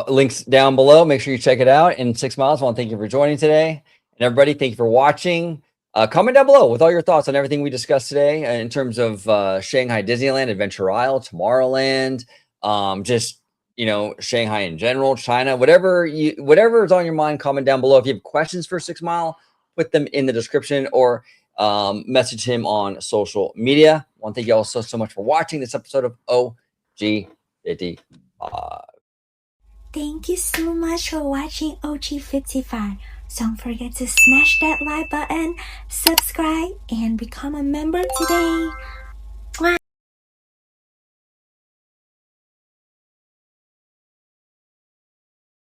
Links down below. Make sure you check it out. And 6 Miles, I want to thank you for joining today. And everybody, thank you for watching. Comment down below with all your thoughts on everything we discussed today in terms of Shanghai Disneyland, Adventure Isle, Tomorrowland, just Shanghai in general, China, whatever is on your mind. Comment down below. If you have questions for 6 Mile, put them in the description or message him on social media. I want to thank you all so much for watching this episode of OG50. Thank you so much for watching OG55. Don't forget to smash that like button, subscribe, and become a member today.